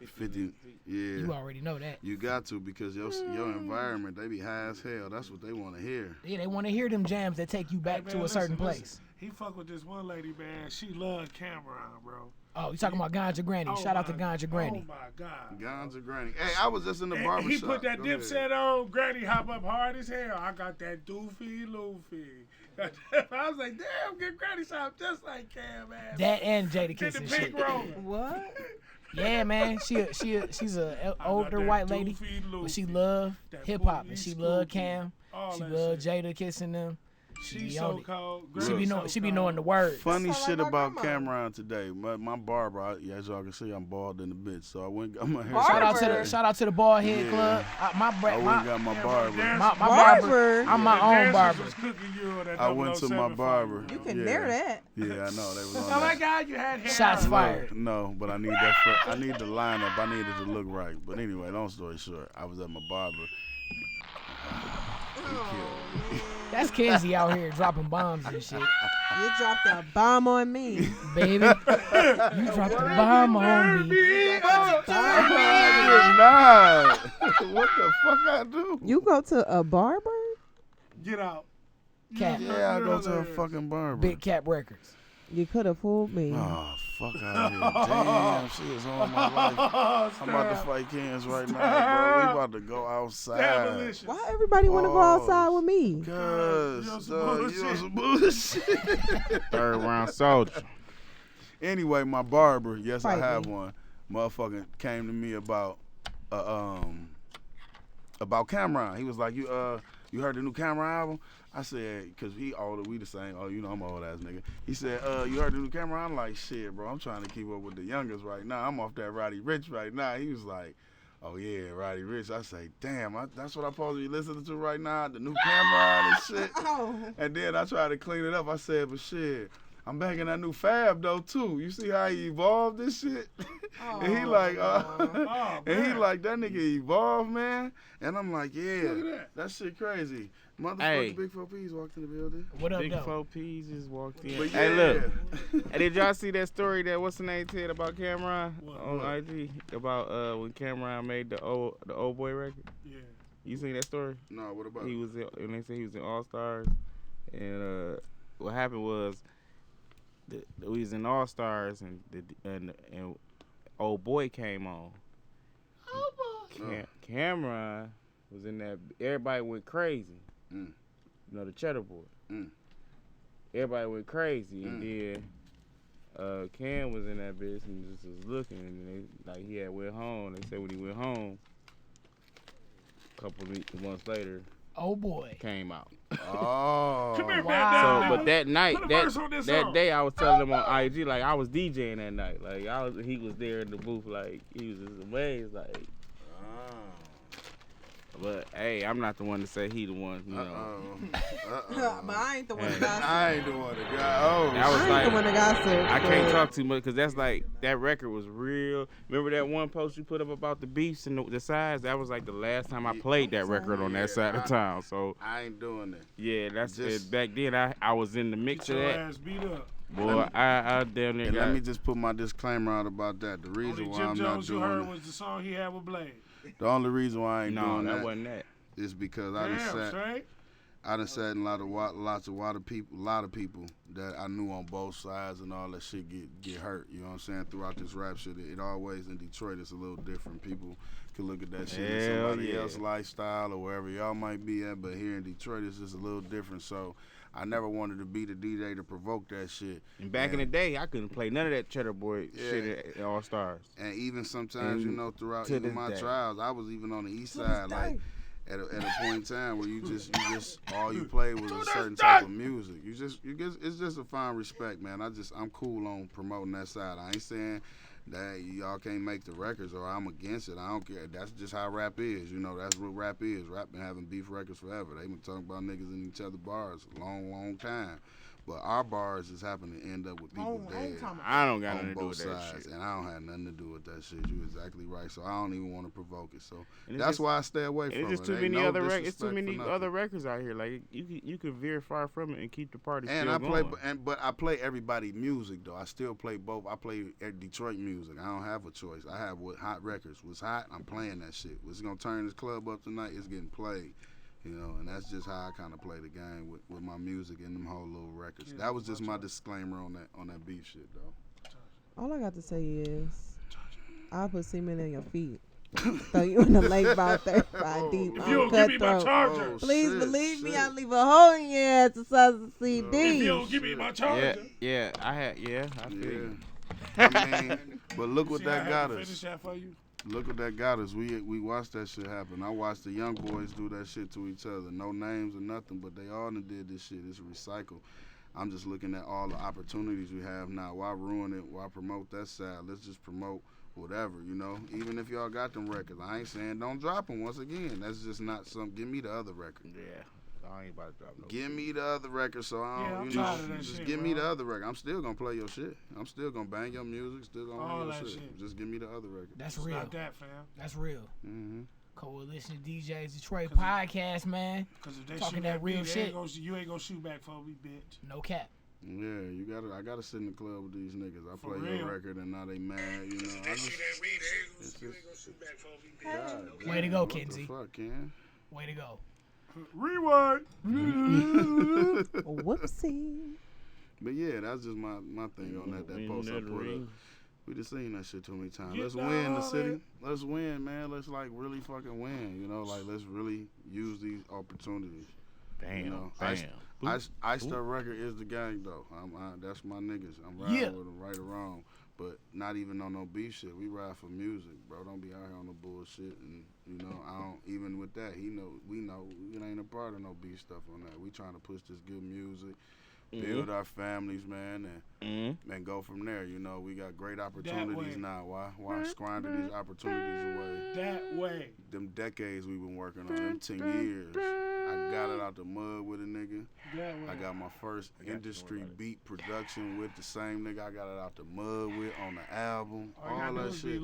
50. Yeah. You already know that. You got to, because your environment, they be high as hell. That's what they want to hear. Yeah, they want to hear them jams that take you back Hey, to man, a certain listen. place. He fuck with this one lady, man. She loved Cameron, bro. Oh, you talking about Ganja Granny? Shout out to Ganja Granny. Oh my God. Ganja Granny. Hey, I was just in the And barbershop. he put that Go ahead. Dipset on. Granny hop up hard as hell. I got that doofy loofy. I was like, damn, get Granny sound just like Cam, man. That and Jada Get Kiss the and pink shit. roller. What? Yeah, man. She's a older that white lady, doofy but she loofy. love That hip hop and booty she love scoochie. Cam. All She that love shit. Jada kissing them. She's be on so it. cold. She be knowing the words. Funny Sound like shit my about grandma. Cameron today. My barber, as y'all can see, I'm bald in the bitch. So I went got my hair. Barber? Shout out to the Bald Head Yeah. Club. I went and got my barber. my Barber? barber. I'm my The own dancers barber. was cooking you on that I went to my 007 barber. fight. You can Yeah. dare that. Yeah, I know. They was on Oh that. my God, you had hair. Shots on. fired. No, but I need that. I need the lineup. I needed to look right. But anyway, long story short, I was at my barber. He killed me. That's Kenzie out here dropping bombs and shit. You dropped a bomb on me. Baby, you dropped a bomb on me. I did not. What the fuck I do? You go to a barber? Get out. Cap. Yeah, I go to a fucking barber. Big Cap Records. You could have fooled me. Oh, fuck out of here. Damn, she is on my life. I'm about to fight cans right now, bro. We about to go outside. Demolition. Why everybody want to go outside with me? Cause You on some you on some bullshit. Third round soldier. Anyway, my barber, yes, Fight I have me. one. Motherfucking came to me about Cameron. He was like, you heard the new Cameron album? I said, cause he older, we the same. Oh, you know I'm an old ass nigga. He said, you heard the new Cameron? I'm like, shit, bro. I'm trying to keep up with the youngest right now. I'm off that Roddy Rich right now. He was like, oh yeah, Roddy Rich. I say, damn, that's what I'm supposed to be listening to right now, the new Cameron and shit. Oh. And then I tried to clean it up. I said, but shit, I'm banging that new Fab though too. You see how he evolved this shit? And he like, Oh, and he man. like, that nigga evolved, man. And I'm like, yeah, Look at that shit crazy. Motherfucker, Hey. Big 4Ps walked in the building. What up, Big though? 4Ps just walked in. But Hey, yeah. look. Hey, did y'all see that story that what's the name said about Cameron on What? IG about when Cameron made the old boy record? Yeah. You seen that story? No, what about? He was when they said he was in All Stars, and what happened was we was in All Stars and old boy came on. Cameron was in that. Everybody went crazy. Mm. You know the Cheddar Boy. Mm. Everybody went crazy, and then Cam was in that bitch and just was looking, and he had went home. They said when he went home, a couple of months later, Oh boy. came out. Oh. Come here, Wow. man. So, Down, but nigga. that night, Put a verse on this that song. day, I was telling him on IG, like I was DJing that night, like he was there in the booth, like he was just amazed, like. But hey, I'm not the one to say he the one, you know. But I ain't the one that Hey. got I ain't the one that got. Oh, That was I ain't like- the one that got sick. I can't but- talk too much because that's like that record was real. Remember that one post you put up about the beefs and the sides? That was like the last time I played that record on that side of town. So I ain't doing that. yeah, that's Just- it. Back then I was in the mix Get of your that. ass beat up. Boy, I damn near And got. let me just put my disclaimer out about that. The reason Only why Jim I'm Jones not you heard doing was the song he had with Blade. it, the only reason why I ain't No, doing that that wasn't that. is because I done Damn, sat. straight. I done sat in lots of people that I knew on both sides and all that shit get hurt. You know what I'm saying? Throughout this rap shit, it always in Detroit it's a little different. People can look at that shit as somebody else's lifestyle or wherever y'all might be at, but here in Detroit it's just a little different. So I never wanted to be the DJ to provoke that shit. And back in the day, I couldn't play none of that Cheddar Boy shit at All Stars. And even sometimes, throughout even my trials, I was even on the east side, like at a point in time where you just all you played was a certain type of music. It's just a fine respect, man. I'm cool on promoting that side. I ain't saying that y'all can't make the records or I'm against it. I don't care. That's just how rap is. That's what rap is. Rap been having beef records forever. They been talking about niggas in each other's bars a long, long time. But our bars just happen to end up with people dead. I don't got on nothing to do both with that sides, shit. and I don't have nothing to do with that shit. You exactly right. So I don't even want to provoke it. So that's why I stay away from it. It's just too many other records. It's too many other records out here. Like you could veer far from it and keep the party still going. But I play everybody music though. I still play both. I play Detroit music. I don't have a choice. I have what hot records. What's hot, I'm playing that shit. What's gonna turn this club up tonight? It's getting played. And that's just how I kind of play the game with my music and them whole little records. That was just my disclaimer on that beef shit, though. All I got to say is, I'll put semen in your feet. Throw you in the lake about 35 deep. If you don't give me my charger. Please believe me, I'll leave a hole in your ass to Sussex CD. If you don't give me my charger. I feel you. I mean, but look what that got us. Finish that for you. Look what that got us. We watched that shit happen. I watched the young boys do that shit to each other. No names or nothing, but they all done did this shit. It's recycled. I'm just looking at all the opportunities we have now. Why ruin it? Why promote that side? Let's just promote whatever, Even if y'all got them records. I ain't saying don't drop them once again. That's just not something. Give me the other record. Yeah. I ain't about to drop no. Give me the other record so I don't, just give me the other record. I'm still gonna play your shit. I'm still gonna bang your music. Still gonna all bang that your shit. shit. Just give me the other record. That's It's real. not that, fam. That's real. Mm-hmm. Coalition Djs Detroit podcast, man. Because if they Talking shoot that real beat, shit. You ain't gonna shoot back for me, bitch. No cap. Yeah, I gotta sit in the club with these niggas. I For play real. your record and now they mad, You ain't gonna shoot back for me, bitch. God, Way to go, what Kenzie. the fuck, Ken? Way to go. Rewind. Whoopsie. But yeah, that's just my thing on that post I put up. We just seen that shit too many times. Let's win the city. Let's win, man. Let's really fucking win. Let's really use these opportunities. Damn. Ice Star Record is the gang though. That's my niggas. I'm riding with them right or wrong. But not even on no beef shit. We ride for music, bro. Don't be out here on no bullshit. And I don't. Even with that, we know it ain't a part of no beef stuff on that. We trying to push this good music, build our families, man, and go from there. We got great opportunities now. Why squander these opportunities away? That way. Them decades we've been working on, them 10 years. I got it out the mud with a nigga. That way. I got my first industry beat production with the same nigga I got it out the mud with on the album. All that shit.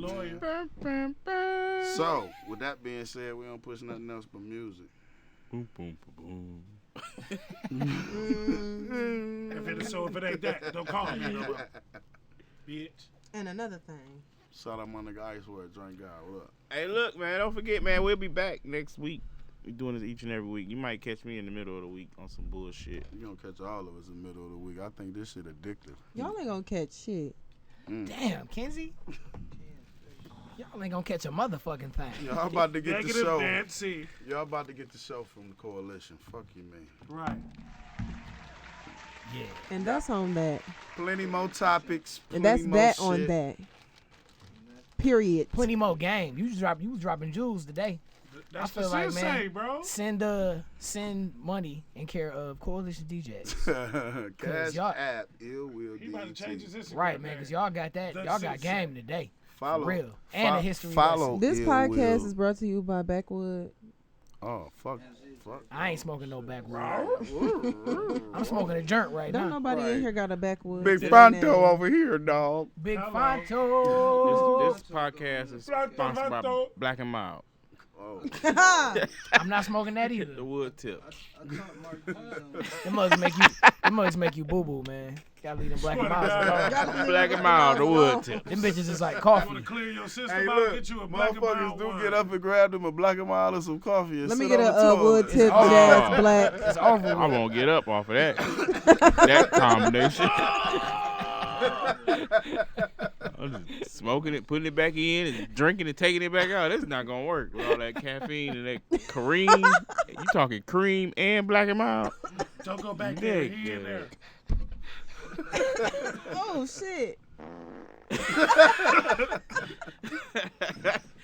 Man. So, with that being said, we don't push nothing else but music. Boom, boom, boom, If it ain't that, don't call me no more. Bitch. And another thing. Shout out my nigga Icewear, drink guy. What up? Hey, look, man, don't forget, man, we'll be back next week. We're doing this each and every week. You might catch me in the middle of the week on some bullshit. You gonna catch all of us in the middle of the week. I think this shit addictive. Y'all ain't gonna catch shit. Damn, Kenzie. Y'all ain't gonna catch a motherfucking thing. Y'all about to get the Negative show. Nancy. Y'all about to get the show from the coalition. Fuck you, man. Right. Yeah. And that's on that. Plenty more topics. And that's that more on shit. that. Period. Plenty more game. You was dropping jewels today. That's I feel the like, sensei, man, bro. Send money in care of Coalition DJs. Cash y'all- app, ill will He about to change his Instagram. Right, man, because y'all got that. The Y'all got sensei. game today. Follow. For real. And a history Follow. This Ill podcast Will. is brought to you by Backwood. Oh, fuck. I ain't smoking no backwood. I'm smoking a joint right Don't now. nobody in here got a Backwood. Big to their Fonto name. over here, dog. Big Hello. Fonto. This podcast is sponsored by Black and Mild. Oh. I'm not smoking that either. The wood tip. Them mugs make you boo boo, man. Gotta leave them black and miles alone. Black and mild, the wood tip. Them bitches is like You coffee. want to clear your system Hey, out, look, get you a black and mild motherfuckers do wine. get up and grab them a black and mild and some coffee and Let me sit get on the a wood toilet. tip over. jazz black. It's over I with. won't get up off of that. That combination. I'm just smoking it, putting it back in, and drinking it, taking it back out. That's not gonna work with all that caffeine and that cream. You talking cream and black and mild? Don't go back there. He in there. Oh shit.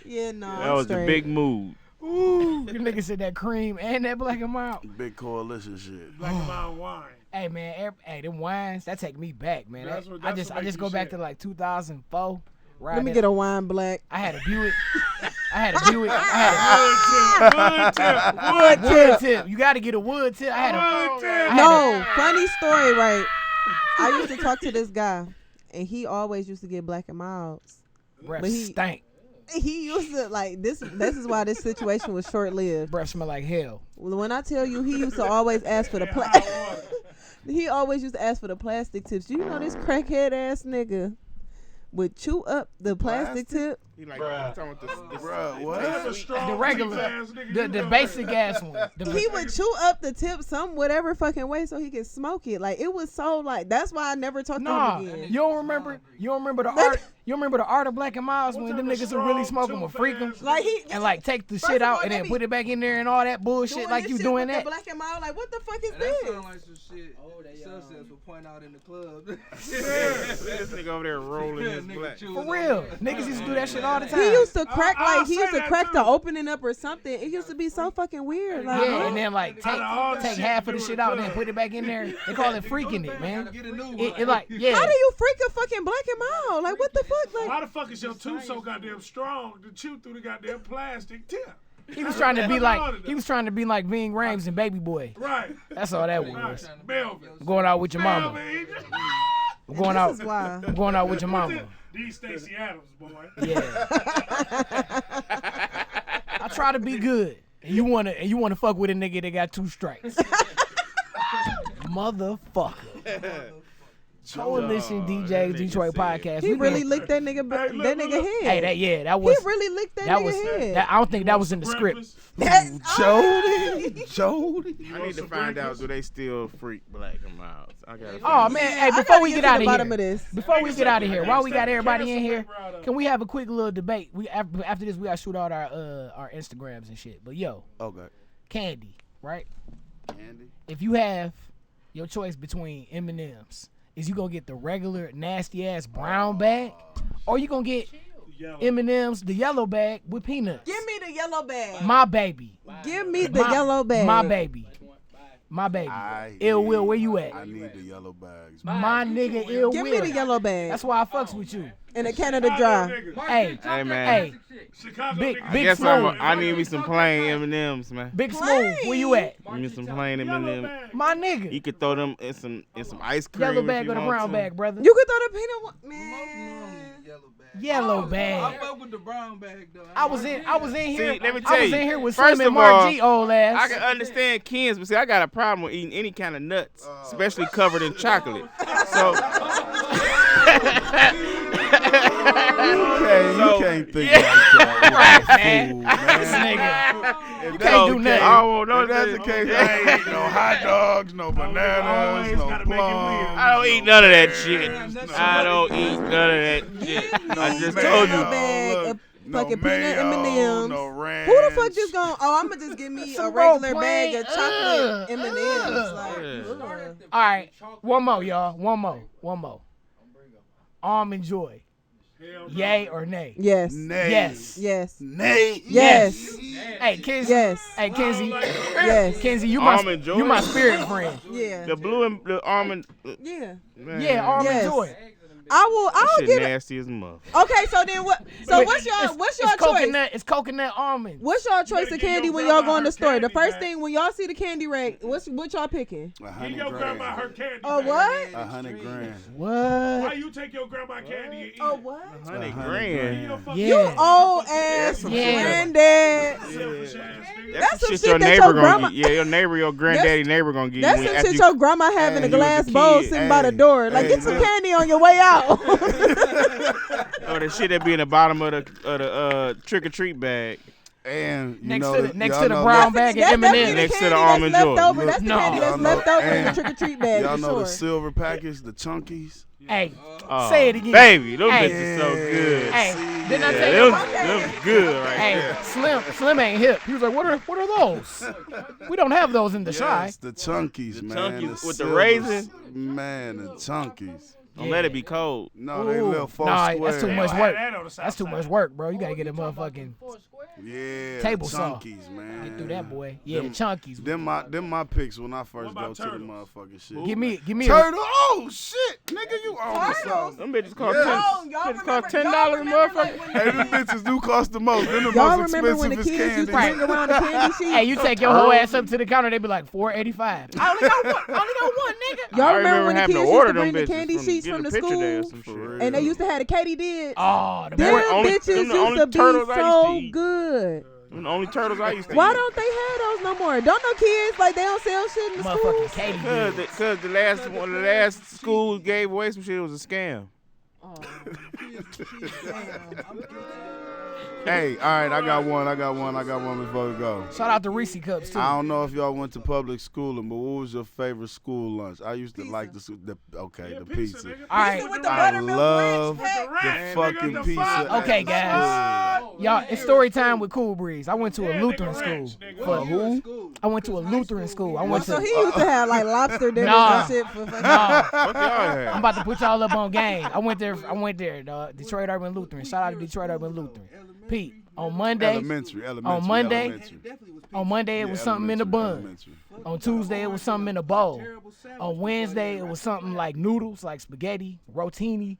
Yeah, no. That was a big mood. Ooh, you nigga said that cream and that black and mild. Big coalition shit. Black and mild wine. Hey man, them wines that take me back, man. That's what I makes just you go back shit. to like 2004. Let me get a wine black. I had a Buick. I had a wood tip. You got to get a wood tip. I had a No, funny story, right? I used to talk to this guy, and he always used to get black and milds. breath but he- stank. He used to like this. This is why this situation was short lived. Breath smell like hell. When I tell you, he used to always ask for the he always used to ask for the plastic tips. You know this crackhead ass nigga would chew up the plastic tip. He like, talking about this Bruh, what? The regular, the basic ass one. He would chew up the tip some whatever fucking way so he could smoke it. Like it was so like that's why I never talked to Nah, him again. you don't remember the art. You remember the art of Black and Miles when them niggas who really smoke them will freak them Like he and like take the First shit of all, out and they then be put it back in there and all that bullshit doing like this you shit doing with that. The black and mild, like what the fuck is That this? sound like some shit Sussex will point out in the club. This nigga over there rolling his Nigga black. chewing For on real, it. niggas used to do that shit all the time. He used to crack I'll like he say used to that crack too. the opening up or something. It used to be so fucking weird. Like Yeah, what? and then like Out of all the take shit half to of the do shit in out the and then club. put it back in there. They call it freaking it, man. Get a new one. It like yeah. How do you freak a fucking black and mild? Like what the fuck? Why Like the fuck is your tooth so goddamn strong to chew through the goddamn plastic tip? He was trying to be like Ving Rhames and Baby Boy. Right. That's all that Right. was. Melvin. I'm going out with your mama. Melvin. I'm going this out. is why. I'm going out with your mama. These Stacey Adams, boy. Yeah. I try to be good. And you wanna fuck with a nigga that got 2 strikes. Motherfucker. Coalition DJs Detroit Podcast. He We really been- licked that nigga Hey, look, that nigga look. head. Hey, that He was really licked that that nigga was head. that, I don't think that was in the script. That's Jody. I need to find out, do they still freak black and mild? I gotta Oh man, hey, I before gotta we get get to out the of bottom here, of this. before we get out of here, while we got everybody in here, Cancel can we have a quick little debate? We after this, we gotta shoot out our Instagrams and shit. But yo, Okay. Candy, right? Andy. If you have your choice between M&Ms, is you gonna get the regular nasty ass brown bag, or you gonna get M&M's the yellow bag with peanuts? Give me the yellow bag. My baby, Give me the My- yellow bag. my baby, my baby. I Ill Will, need- where you at? I need the yellow bags. My nigga Ill Give Will. me the yellow bag. That's why I fucks with you. And a Canada Dry. Hey, Hey man, hey, Chicago Big- niggas. I big guess Smooth. I need me some plain M&Ms, man. Big Smooth, where you at? Give me some plain Yellow M&Ms. bag. My You nigga. could throw them in some ice cream. Yellow if bag you or the want brown to. bag, brother? You could throw the peanut one. Man. Yellow bag. Yellow I bag. fuck with the brown bag though. I was in here. See, let me I tell was you. in here with First Slim and of all, Mark G old ass. I can understand Ken's, but see, I got a problem with eating any kind of nuts, especially covered in chocolate. So, You can't think like that. man. Fool, This man. nigga. You can't do nothing. I don't know If that's the case, I ain't eat no hot dogs, no bananas, always no gotta make it plums. weird. I don't eat none of that shit. I don't eat none of that shit. I just told Yellow you. bag of No fucking peanut mayo, M&Ms. no ranch. Who the fuck just going? Oh, I'm gonna just give me a Some regular more bag plain, of chocolate ugh, M&Ms. Like, ugh. ugh. All right, one more, y'all. One more. Almond Joy. Hell no. Yay or nay? Yes. Nay. Yes. Yes. Nay. Yes. Hey, Kenzie. Yes. Hey, Kenzie. Yes. Kenzie, you Almond Joy? my spirit friend. Yeah. The blue and the almond. Yeah. Man. Yeah, Almond Yes. Joy. I'll Shit get it. nasty as a mother. Okay, so then what? So what's your choice? It's coconut almond. What's your choice better of give candy your when y'all grandma go in the her store? The candy first back. thing when y'all see the candy rack, what y'all picking? $100 Give your grandma her grand. candy. Oh, back. what? $100 grand. Why What? you take your grandma candy and eat Oh, it? what? $100 $100 grand. You don't fuck Yeah. You old ass That's some shit. granddad. selfish ass nigga. That's some shit shit your that neighbor your gonna grandma. get. Yeah, your neighbor, your granddaddy neighbor gonna get That's you some after shit you. your grandma have in a Hey, you was a glass bowl kid. sitting by the Hey, door. Like, hey, get some look. candy on your way out. Or the shit that be in the bottom of the trick or treat bag. And you Next know, to the y'all know brown that- bag of That's M&M's. Next to the candy almond that's joy. left over. That's the No. candy that's Y'all know- left over in the and trick or treat bag. Y'all for know sure. the silver package, the chunkies. Hey, Oh, say it again. baby. Them Hey. bitches so good. Hey, See, didn't I yeah. tell Yeah, you? them good right Hey, there. Slim ain't hip. He was like, what are those? We don't have those in the shy. Yes, the chunkies, The man. Chunkies with the silvers. raisin? Man, the chunkies. Don't let it be cold. No, they Ooh. little four Nah, square. that's too They much don't work. have that on the south That's too side. much work, bro. You gotta get a motherfucking Yeah, table the saw. chunkies, man. get through that, boy. Yeah, Them- chunkies. Them my picks when I first What go about to the turtles? motherfucking shit. Give me a Turtle. Oh shit, nigga, you on something. Them bitches cost Yeah. $10. Oh, y'all Bitches cost remember- $10 a y'all remember, like, motherfucker. when Hey, them bitches do cost the most. Them the Y'all most remember when the expensive kids used to candy. bring around the candy sheet? Hey, you take your whole ass up to the counter, they be like $4.85. I only got one, nigga. Y'all I remember when the having kids to used order to them bring the bitches candy sheets get from a the picture day or school? some For shit. real. And they used to have the Katy dids. Oh, the Them boy, only- bitches them used the only to be turtles I used to so eat. good. Them the only turtles I used to Why eat. don't they have those no more? Don't no kids like they don't sell shit in the motherfucking schools? Katie Cause did. the last one, the last school gave away some shit. It was a scam. Oh. Hey, all right, I got one before we go. Shout out to Reese Cups too. I don't know if y'all went to public schooling, but what was your favorite school lunch? I used to like the pizza. nigga. All right. With the I buttermilk love ranch the pack. fucking nigga, the pizza. fuck? at Okay, the guys. school. Y'all, it's story time with Cool Breeze. I went to a Yeah, Lutheran nigga, school. ranch, nigga. For You in who? school? I went to a Lutheran school. I went So to. he used to have like lobster dinners Nah. and shit for fucking. Nah, What y'all had? I'm about to put y'all up on game. I went there, dog. Detroit Urban Lutheran. Shout out to Detroit Urban Lutheran. Pete, on Monday, Elementary. Monday, elementary. on Monday it was Yeah, something in the bun. elementary. On Tuesday it was something in a bowl. On Wednesday it was something like noodles, like spaghetti, rotini,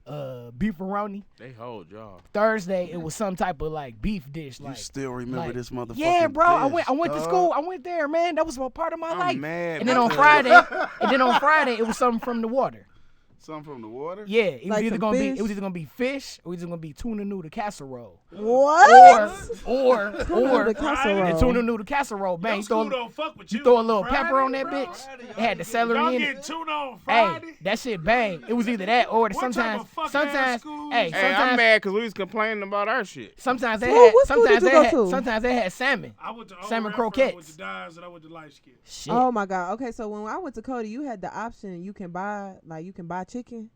beefaroni. They hold y'all. Thursday it was some type of like beef dish. You Like, still remember like- this motherfucker? yeah, bro. I went to school. I went there, man. That was a part of my I'm life. mad, And then on man. Friday, it was something from the water. Something from the water? Yeah, it was Like either some gonna fish? be fish or it was either gonna be tuna noodle casserole. What? Or The casserole. the tuna noodle casserole, man. Your You school throw, don't fuck with you you. throw a little Friday, pepper on that bro. bitch. It had the celery Y'all in getting it. tuna on Hey, Friday? that shit bang. It was either that or What type sometimes, of fuck-ass school is Hey, I'm sometimes, mad because we was complaining about our shit. sometimes they School? had, What school did you go to? sometimes they had salmon. I went to Salmon Old Redford, croquettes. I went to Dyes, and I went to Light Skin. Shit. Oh my god. Okay, so when I went to Cody, you had the option. You can buy chicken.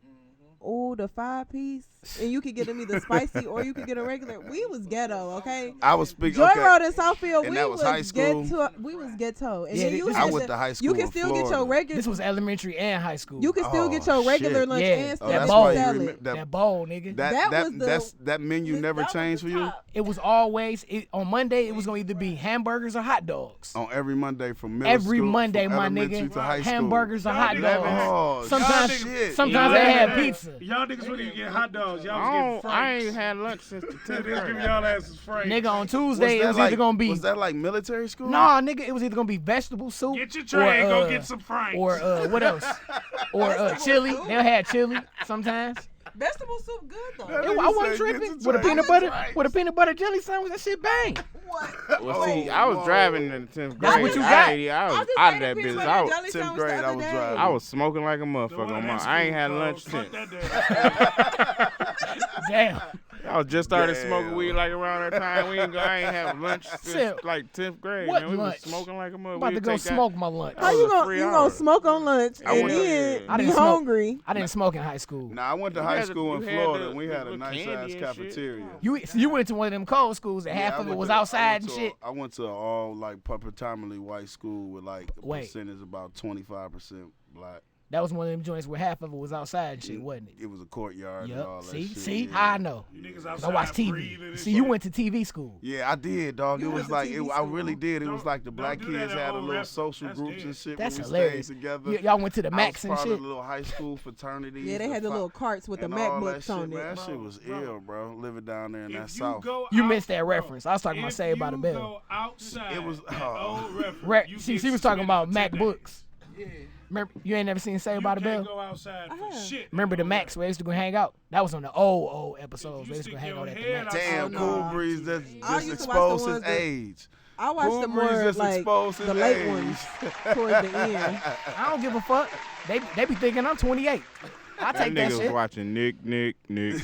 Oh, the 5-piece, and you could get them either spicy or you could get a regular. We was ghetto, okay. I was speaking. Joy Okay. Road in Southfield, And we that was high school? ghetto. We was ghetto, and Yeah, then you this had I went to high school You can in still get your Florida. regular. This was elementary and high school. You can still get Oh, your regular shit. lunch Yeah. and Oh, still that's get why your you salad. that bowl, nigga. That was that menu never that was changed the for you? top. It was always on Monday. It was gonna either be hamburgers or hot dogs. On every Monday from middle Every school, Monday, from my elementary nigga. to high school. Hamburgers or Y'all hot niggas- Oh, dogs. Sometimes, shit. sometimes they had Hey, pizza. Y'all niggas really get hot dogs. Y'all was I getting ain't franks. had lunch since the 10th Niggas giving grade. y'all asses franks. Nigga, on Was Tuesday it that was like, either gonna be was that like military school? nah, nigga. It was either gonna be vegetable soup. Get your tray and or, go get some franks. Or what else? Or chili. They had chili sometimes. Vegetable soup good though. That I nigga wasn't said, tripping "Get with a your peanut tray." butter with a peanut butter jelly sandwich. That shit bang. Well, see, I was driving in the 10th grade. That's what you I got. was just out ate of a that peanut business. butter I was, jelly 10th sandwich grade, the I other was day. driving. I was smoking like a The motherfucker one on at my. school, I ain't had bro. lunch Fuck since. that damn. Damn. I was just started Damn. smoking weed like around that time. I ain't have lunch Shit. since like 10th grade. What Man, we lunch? was smoking like a motherfucker. I'm about to go smoke my lunch. How was you a gonna free you hour. gonna smoke on lunch I and went- then I be didn't smoke. hungry? I didn't smoke in high school. Nah, I went to You high had the- school in you had Florida, the- and we had a the nice candy ass and shit. cafeteria. You went to one of them cold schools that half Yeah, I of it went was to- I outside went and to shit. I went to all like predominantly white school with like a Wait. percentage about 25% black. That was one of them joints where half of it was outside and shit, wasn't it? It was a courtyard and all Yep. that See, shit. see, yeah. how I know. You niggas 'Cause outside I watch breathing TV. and See, you shit. went to TV school. Yeah, I did, dog. You It went was to like TV I really did. It was Don't- like the don't black do that kids at had a old little reference. social That's groups dead. and shit That's when we hilarious. stayed together. Y'all went to the I Max was and part shit. of the little high school fraternities. Yeah, they had the little carts with the and Mac all books that on shit, man. it. That shit was Bro. ill, bro. Living down there in that If you south. go You out- missed that bro, reference. I was talking about if Saved by the you Bell. go outside It was- at oh. old reference, you She get was talking about suspended Mac for 10 books. Yeah. Remember, you ain't never seen Saved You by the can't Bell? go outside for shit. Remember the Old Max where they used to go hang out? That was on the old episodes. You They used to go stick hang your out at the head Max. out- Damn, Oh, Cool no. Breeze that I just used to watch the exposed his ones that- age. I watched Cool the Breeze more just like exposed his the late age. ones towards the end. I don't give a fuck. They be thinking I'm 28. I That take that nigga was shit. watching Nick. Yep. Nick.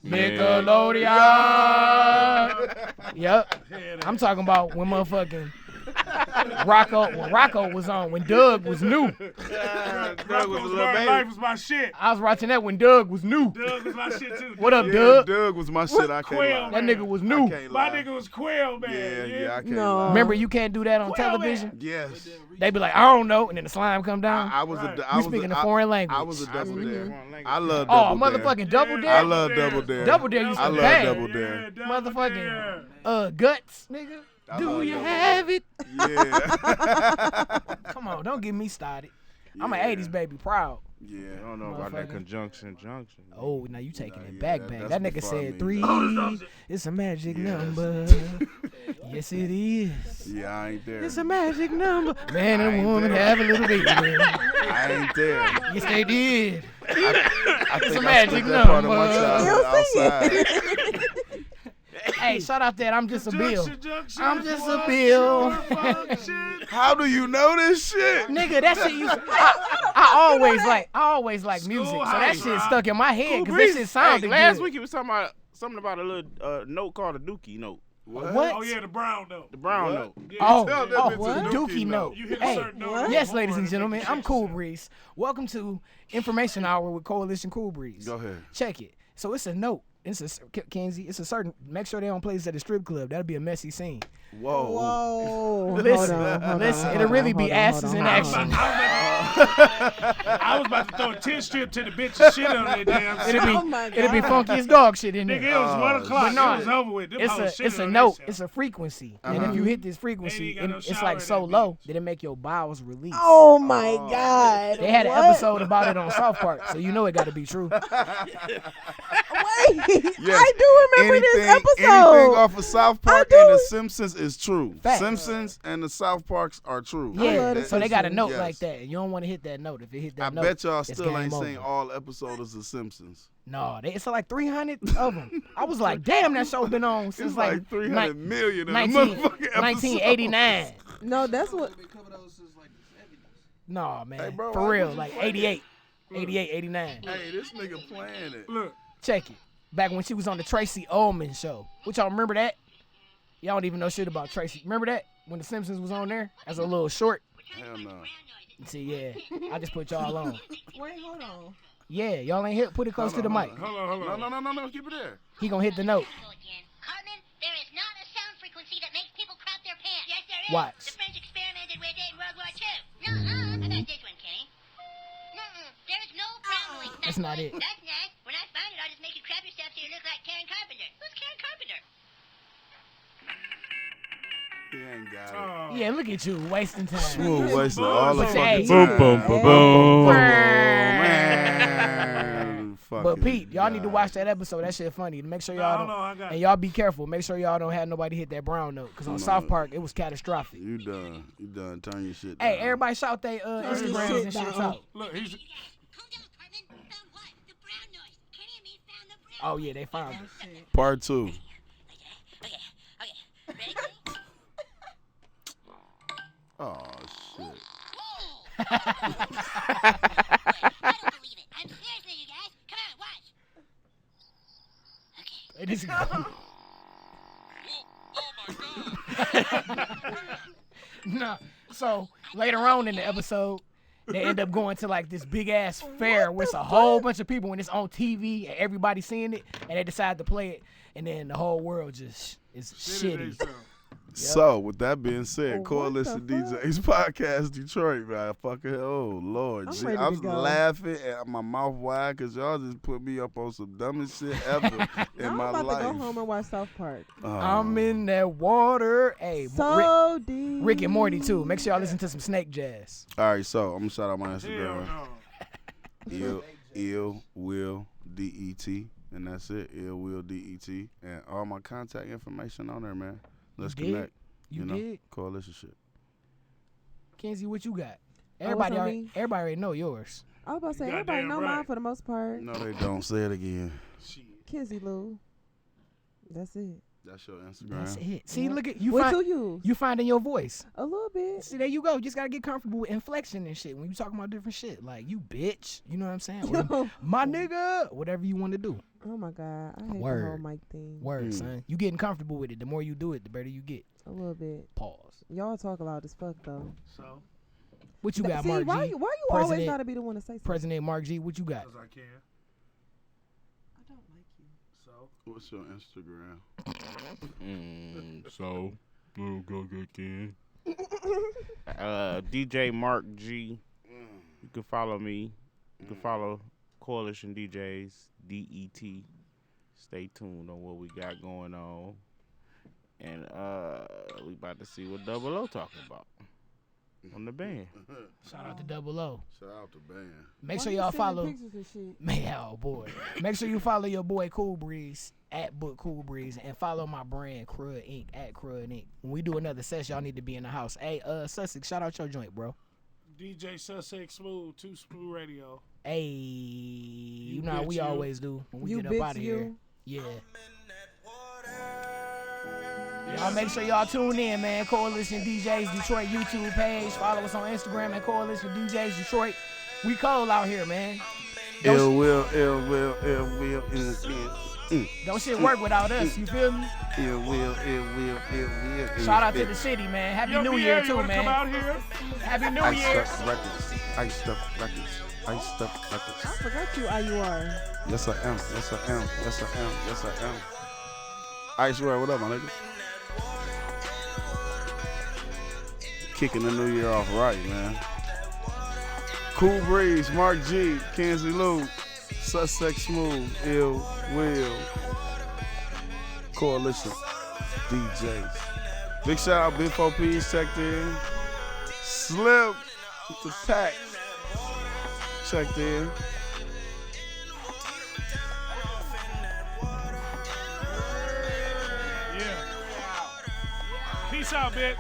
Nickelodeon. Yep. I'm talking about when motherfucking Rocco was on, when Doug was new. Doug was a Rocco's little Modern baby. Life was my shit. I was watching that when Doug was new. Doug was my shit too. What up, Yeah, Doug? Doug was my shit. I can't Quail, lie. That man. nigga was I new. can't My lie. nigga was Quail, man. Yeah, I can't No. lie. Remember, you can't do that on Quail, television. man. Yes. They be like, I don't know, and then the slime come down. I was Right. a. I We was speaking a, a foreign language. I was a double speak dare. foreign language. I love Oh, double dare. motherfucking Double Dare. I love Double Dare. Double Dare used I to love bang. Double Dare. Motherfucking guts, nigga. I Do love you Double have it? Yeah. Come on, don't get me started. I'm an Yeah. 80s baby, proud. Yeah. I don't know about that Motherfucker. conjunction. Oh, now you taking it yeah, back. that's That nigga before said me. 3. It's a magic Yes. number. Yes, it is. Yeah, I ain't there. It's a magic number. Man I and ain't woman there. have a little baby. I ain't there. Yes, they did. I think a I magic spent that part of my number. childhood outside. Hey, shout out that I'm just a bill. Junction, I'm just a what's bill. your function? How do you know this shit? Nigga, that shit used I always like music. So that Schoolhouse, shit bro. stuck in my head because Breeze, that shit sounded last good. week he was talking about something about a little note called a Dookie note. What? Oh yeah, the brown note. The brown What? note. Yeah, Oh, Tell them oh, it's a what? Dookie Dookie note. note. You hit a Hey, certain note. what? yes, on ladies board and gentlemen, make I'm you Cool check Breeze. Welcome to Information Hour with Coalition Cool Breeze. Go ahead. Check it. So it's a note. It's a Kenzie. It's a certain. Make sure they don't play this at a strip club. That'll be a messy scene. Whoa. Whoa. Listen, hold listen, on, it'll really hold be on, asses hold in on, action. hold on. I was about to throw a 10 strip to the bitch and shit on their damn It'll self. be Oh my it'll be God. funky as dog shit in Nigga, there. it was 1 o'clock. But no, It was over with. Them hoes It's shitting a on note. themselves. It's a frequency, and if you hit this frequency, Ain't got no it's shower like in so that low bitch. that it make your bowels release. Oh my God. They had an What? episode about it on South Park, so you know it got to be true. Wait, Yes. I do remember this Anything episode. off of South Park do. and The Simpsons is true. Facts. Simpsons and the South Parks are true. Yeah, love the so they got a Simpsons. note Yes. like that, and you don't want to hit that note. If it hit that I note, bet y'all it's still game ain't over. seen all episodes of The Simpsons. No, it's like 300 of them. I was like, damn, that show been on since It's like 300 million of the motherfucking episodes. 1989. No, that's what. They cover those since like the 70s. No, man, Hey, bro, for why real, would you like play 88, 88, 89. Hey, this nigga playing it. Look, Check it. Back when she was on the Tracy Ullman show. Which y'all remember that? Y'all don't even know shit about Tracy. Remember that? When The Simpsons was on there? As a little short. Hell no. See, yeah. I just put y'all on. Wait, hold on. Yeah, y'all ain't hit. Put it close to the mic. hold on. No, keep it there. He gonna hit the note. Carmen, there is not a sound frequency that makes people crap their pants. Yes, there is. Watch. The French experimented with it in World War II. Nuh-uh. I got this one, Kenny. Nuh-uh. There is no crowd noise. That's not it. That's nice. When I find it, I'll just make you crap yourself so you look like Karen Carpenter. Who's Karen Carpenter? He ain't got it. Oh. Yeah, look at you wasting time. Smooth wasting all the But fucking hey. time. Boom, boom, boom, boom. Man. But Fucking Pete, y'all need to God. watch that episode. That shit funny. Make sure No, y'all hold don't. on, I got And it. y'all be careful. Make sure y'all don't have nobody hit that brown note. Cause on South Park it was catastrophic. You done. You done. Turn your shit Hey, down. everybody shout they your Instagrams shit and shit down. out. Look, he's Calm down, Carmen. Found what? The brown noise. Kenny and me found the brown Oh yeah, they found it. Part 2. Okay. Ready? Oh, shit. I don't believe it. I'm seriously, you guys. Come on, watch. It is. No. So later on in the episode, they end up going to like this big ass fair with a whole bunch of people and it's on TV and everybody seeing it and they decide to play it and then the whole world just is shitty. So, with that being said, What Coalition the fuck? DJs Podcast Detroit, man. Fucking, oh, Lord. I'm Gee, ready to I'm go. laughing at my mouth wide because y'all just put me up on some dumbest shit ever in I'm my about life. to go home and watch South Park. I'm in that water. Hey, So deep. Rick and Morty too. Make sure y'all listen to some Snake Jazz. All right, so I'm going to shout out my Hell Instagram. no. Ill Will DET. And that's it. Ill Will DET. And all my contact information on there, man. Let's You did? connect. You know, did? Coalition shit. Kenzie, what you got? Oh, Everybody, what's on me? everybody already know yours. I was about to say, You everybody goddamn know right. mine for the most part. No, they don't. Say it again. Shit. Kenzie Lou. That's it. That's your Instagram. That's it. See, Yeah. look at you. What Find, you use? you finding your voice. A little bit. See, there you go. You just gotta get comfortable with inflection and shit when you talking about different shit. Like you bitch, you know what I'm saying? Or my nigga, whatever you want to do. Oh my God. I hate the whole Word. mic thing. Word, son. You getting comfortable with it. The more you do it, the better you get. A little bit. Pause. Y'all talk loud as fuck though. So, What you got, See, Mark why G? you always President- gotta be the one to say something? President Mark G, what you got? as I can. I don't like you. So, What's your Instagram? So, little go good kid. DJ Mark G. You can follow me. You can follow Coalition DJs, DET. Stay tuned on what we got going on. And we about to see what Double O talking about on the band. Shout out to Double O. Shout out to band. Make Why sure you y'all sending follow. pictures and shit? Man, oh boy. Make sure you follow your boy Cool Breeze at Book Cool Breeze and follow my brand Crud Inc. at Crud Inc. When we do another session, y'all need to be in the house. Hey, Sussex, shout out your joint, bro. DJ Sussex Smooth, 2 Smooth Radio. Hey, you know how bitch, we you. always do when we You get up bitch, out of here. you. Yeah. Y'all make sure y'all tune in, man. Coalition DJs Detroit YouTube page. Follow us on Instagram at Coalition DJs Detroit. We cold out here, man. Ill Will. Don't shit work without us. You feel me? Ill Will. Shout out to the city, man. Happy Yo, New Pierre, Year you too, wanna come out man. here? Happy New Ice Year. Stuff Records. Ice Stuff Records. Ice Stuff I Records. forgot you IUR. Yes, I am. Yes, I am. Yes, I am. Yes, I am. Ice World, what up, my nigga? Kicking the new year off right, man. Cool Breeze, Mark G, Kenzie Lou, Sussex Smooth, Ill Will, Coalition DJs. Big shout out, Big 4P's checked in. Slim with the pack checked in. Yeah. Peace out, bitch.